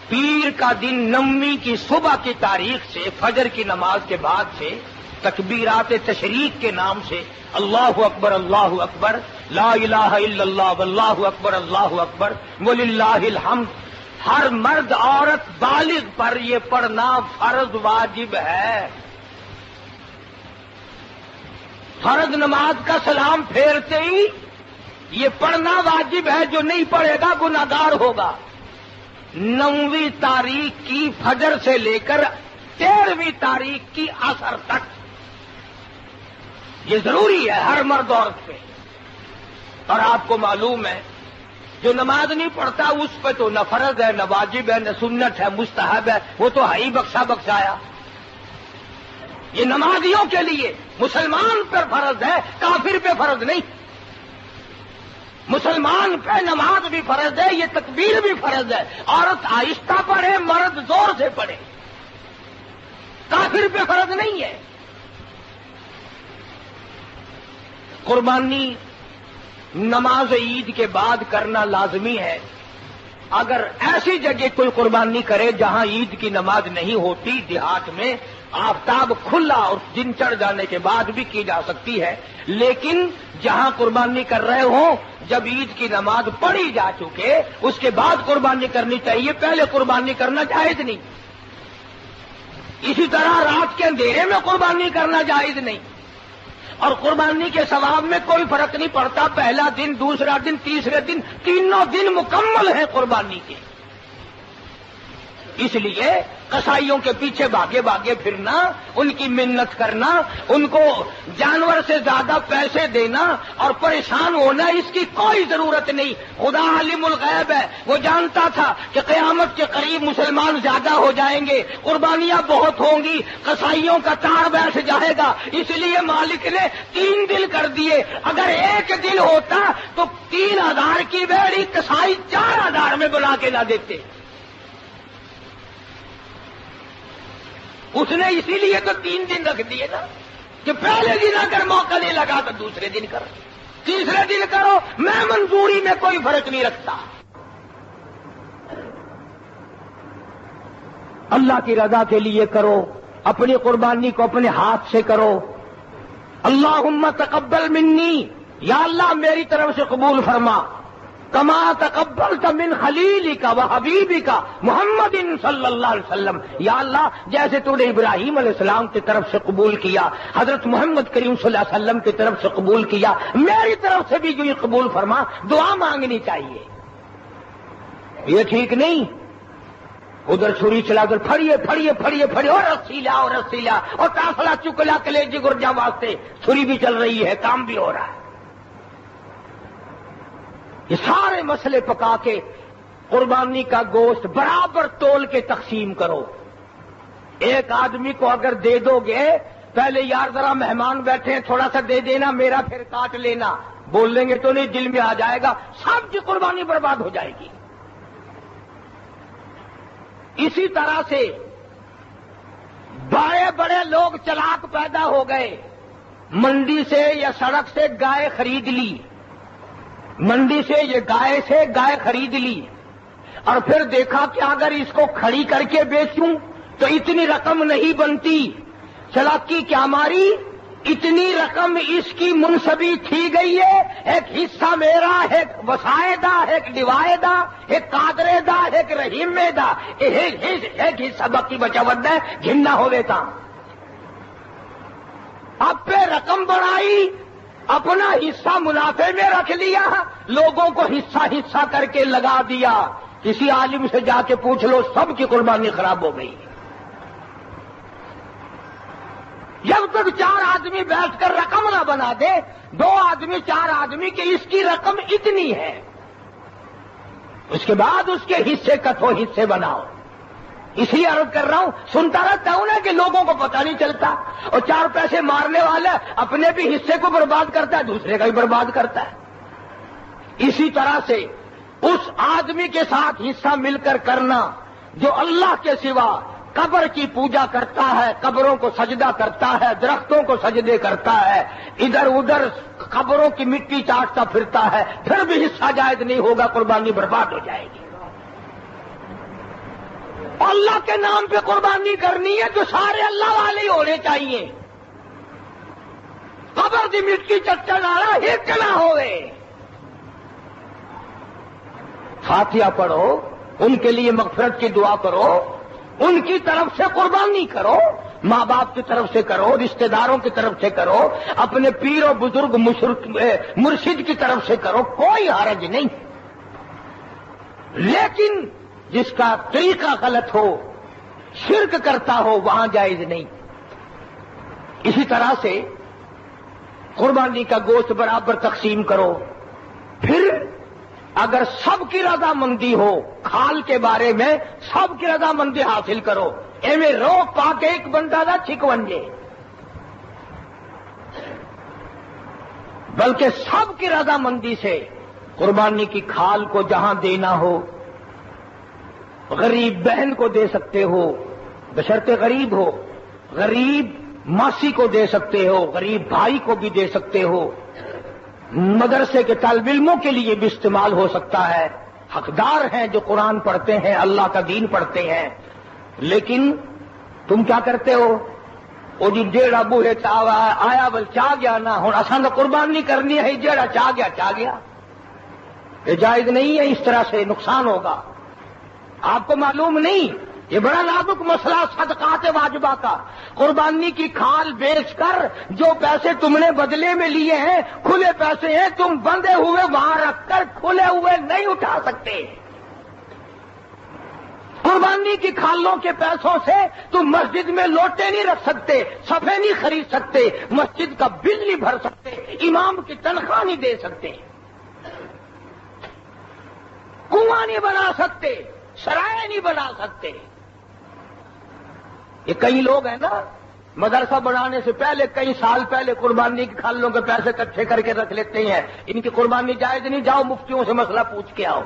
پیر کا دن 9ویں کی صبح کی تاریخ سے فجر کی نماز کے بعد سے تکبیرات تشریق کے نام سے اللہ اکبر اللہ اکبر لا الہ الا اللہ واللہ اکبر اللہ اکبر وللہ الحمد ہر مرد عورت بالغ پر یہ پڑھنا فرض واجب ہے. فرض نماز کا سلام پھیرتے ہی یہ پڑھنا واجب ہے, جو نہیں پڑھے گا گناہگار ہوگا. 9ویں تاریخ کی فجر سے لے کر 13ویں تاریخ کی عصر تک یہ ضروری ہے ہر مرد عورت پہ. اور آپ کو معلوم ہے جو نماز نہیں پڑھتا اس پہ تو نہ فرض ہے، نہ واجب ہے، نہ سنت ہے، مستحب ہے، وہ تو ہے ہی بخشا بخشایا. یہ نمازیوں کے لیے مسلمان پر فرض ہے، کافر پہ فرض نہیں. مسلمان پہ نماز بھی فرض ہے، یہ تکبیر بھی فرض ہے. عورت آہستہ پڑھے، مرد زور سے پڑھے. کافر پہ فرض نہیں ہے. قربانی نماز عید کے بعد کرنا لازمی ہے. اگر ایسی جگہ کوئی قربانی کرے جہاں عید کی نماز نہیں ہوتی، دیہات میں آفتاب کھلا اور دن چڑھ جانے کے بعد بھی کی جا سکتی ہے. لیکن جہاں قربانی کر رہے ہوں جب عید کی نماز پڑھی جا چکے اس کے بعد قربانی کرنی چاہیے، پہلے قربانی کرنا جائز نہیں. اسی طرح رات کے اندھیرے میں قربانی کرنا جائز نہیں. اور قربانی کے ثواب میں کوئی فرق نہیں پڑتا، پہلا دن، دوسرا دن، تیسرے دن، تینوں دن مکمل ہیں قربانی کے. اس لیے قصائیوں کے پیچھے بھاگے بھاگے پھرنا، ان کی منت کرنا، ان کو جانور سے زیادہ پیسے دینا اور پریشان ہونا، اس کی کوئی ضرورت نہیں. خدا عالم الغیب ہے، وہ جانتا تھا کہ قیامت کے قریب مسلمان زیادہ ہو جائیں گے، قربانیاں بہت ہوں گی، قصائیوں کا تار بیٹھ جائے گا. اس لیے مالک نے 3 دن کر دیے. اگر ایک دن ہوتا تو 3000 کی بیڑی قصائی 4000 میں بنا کے نہ دیتے. اس نے اسی لیے تو 3 دن رکھ دیے نا کہ پہلے دن اگر موقع نہیں لگا تو دوسرے دن کرو، تیسرے دن کرو. میں منظوری میں کوئی فرق نہیں رکھتا. اللہ کی رضا کے لیے کرو، اپنی قربانی کو اپنے ہاتھ سے کرو. اللہم تقبل منی، یا اللہ میری طرف سے قبول فرما. کما تقبلت من خلیلک و حبیبک محمد صلی اللہ علیہ وسلم، یا اللہ جیسے تو نے ابراہیم علیہ السلام کی طرف سے قبول کیا، حضرت محمد کریم صلی اللہ علیہ وسلم کی طرف سے قبول کیا، میری طرف سے بھی جو یہ قبول فرما. دعا مانگنی چاہیے. یہ ٹھیک نہیں ادھر چھری چلا کر پھڑیے پھڑیے پھڑیے پھڑیے اور رسی لا اور رسی لا اور کافلا چکلا کلیجی گرجا واسطے چھری بھی چل رہی ہے، کام بھی ہو رہا ہے. یہ سارے مسئلے پکا کے قربانی کا گوشت برابر تول کے تقسیم کرو. ایک آدمی کو اگر دے دو گے، پہلے یار ذرا مہمان بیٹھے ہیں تھوڑا سا دے دینا، میرا پھر کاٹ لینا، بول لیں گے تو نہیں، دل میں آ جائے گا، سب کی قربانی برباد ہو جائے گی. اسی طرح سے بڑے بڑے لوگ چلاک پیدا ہو گئے، منڈی سے یا سڑک سے گائے خرید لی، منڈی سے یہ گائے خرید لی اور پھر دیکھا کہ اگر اس کو کھڑی کر کے بیچوں تو اتنی رقم نہیں بنتی. چلاکی کیا ماری، اتنی رقم اس کی منصبی تھی گئی ہے، ایک حصہ میرا، ایک وسائدہ، ایک ڈیوائدہ، ایک قادرے دا، ایک رحیمے دا، ایک حصہ باقی بچا ود ہے، گھننا ہو دیتا. اب پہ رقم بڑھائی، اپنا حصہ منافع میں رکھ لیا، لوگوں کو حصہ حصہ کر کے لگا دیا. کسی عالم سے جا کے پوچھ لو، سب کی قربانی خراب ہو گئی. جب تک 4 آدمی بیٹھ کر رقم نہ بنا دے، 2 آدمی 4 آدمی کہ اس کی رقم اتنی ہے، اس کے بعد اس کے حصے کٹو، حصے بناؤ. اس لیے عرض کر رہا ہوں، سنتا رہتا ہوں نا کہ لوگوں کو پتہ نہیں چلتا، اور 4 پیسے مارنے والا اپنے بھی حصے کو برباد کرتا ہے، دوسرے کا بھی برباد کرتا ہے. اسی طرح سے اس آدمی کے ساتھ حصہ مل کر کرنا جو اللہ کے سوا قبر کی پوجا کرتا ہے، قبروں کو سجدہ کرتا ہے، درختوں کو سجدے کرتا ہے، ادھر ادھر قبروں کی مٹی چاٹتا پھرتا ہے، پھر بھی حصہ جائز نہیں ہوگا، قربانی برباد ہو جائے گی. اللہ کے نام پہ قربانی کرنی ہے تو سارے اللہ والے ہی ہونے چاہیے. قبر دی مٹی چٹا ڈالا ہٹ نہ ہوئے. فاتحہ پڑھو، ان کے لیے مغفرت کی دعا کرو، ان کی طرف سے قربانی کرو، ماں باپ کی طرف سے کرو، رشتہ داروں کی طرف سے کرو، اپنے پیر و بزرگ مرشد کی طرف سے کرو، کوئی حرج نہیں. لیکن جس کا طریقہ غلط ہو، شرک کرتا ہو، وہاں جائز نہیں. اسی طرح سے قربانی کا گوشت برابر تقسیم کرو. پھر اگر سب کی رضامندی ہو کھال کے بارے میں سب کی رضامندی حاصل کرو. ایویں روک پا کے ایک بندہ نہ چھکونجے، بلکہ سب کی رضامندی سے قربانی کی کھال کو جہاں دینا ہو، غریب بہن کو دے سکتے ہو بشرطے غریب ہو، غریب ماسی کو دے سکتے ہو، غریب بھائی کو بھی دے سکتے ہو، مدرسے کے طالب علموں کے لیے بھی استعمال ہو سکتا ہے. حقدار ہیں جو قرآن پڑھتے ہیں، اللہ کا دین پڑھتے ہیں. لیکن تم کیا کرتے ہو؟ وہ جی جیڑا بوہے آیا بل چاہ گیا نا، ہوں اصل تو قربانی کرنی ہے، جیڑا چاہ گیا. یہ جائز نہیں ہے، اس طرح سے نقصان ہوگا. آپ کو معلوم نہیں، یہ بڑا نازک مسئلہ صدقات واجبہ کا. قربانی کی کھال بیچ کر جو پیسے تم نے بدلے میں لیے ہیں کھلے پیسے ہیں، تم بندے ہوئے وہاں رکھ کر کھلے ہوئے نہیں اٹھا سکتے. قربانی کی کھالوں کے پیسوں سے تم مسجد میں لوٹے نہیں رکھ سکتے، صفے نہیں خرید سکتے، مسجد کا بل نہیں بھر سکتے، امام کی تنخواہ نہیں دے سکتے، کنواں نہیں بنا سکتے، سرائے نہیں بنا سکتے. یہ کئی لوگ ہیں نا، مدرسہ بنانے سے پہلے کئی سال پہلے قربانی کی کھالوں کے پیسے اکٹھے کر کے رکھ لیتے ہیں. ان کی قربانی جائز نہیں، جاؤ مفتیوں سے مسئلہ پوچھ کے آؤ.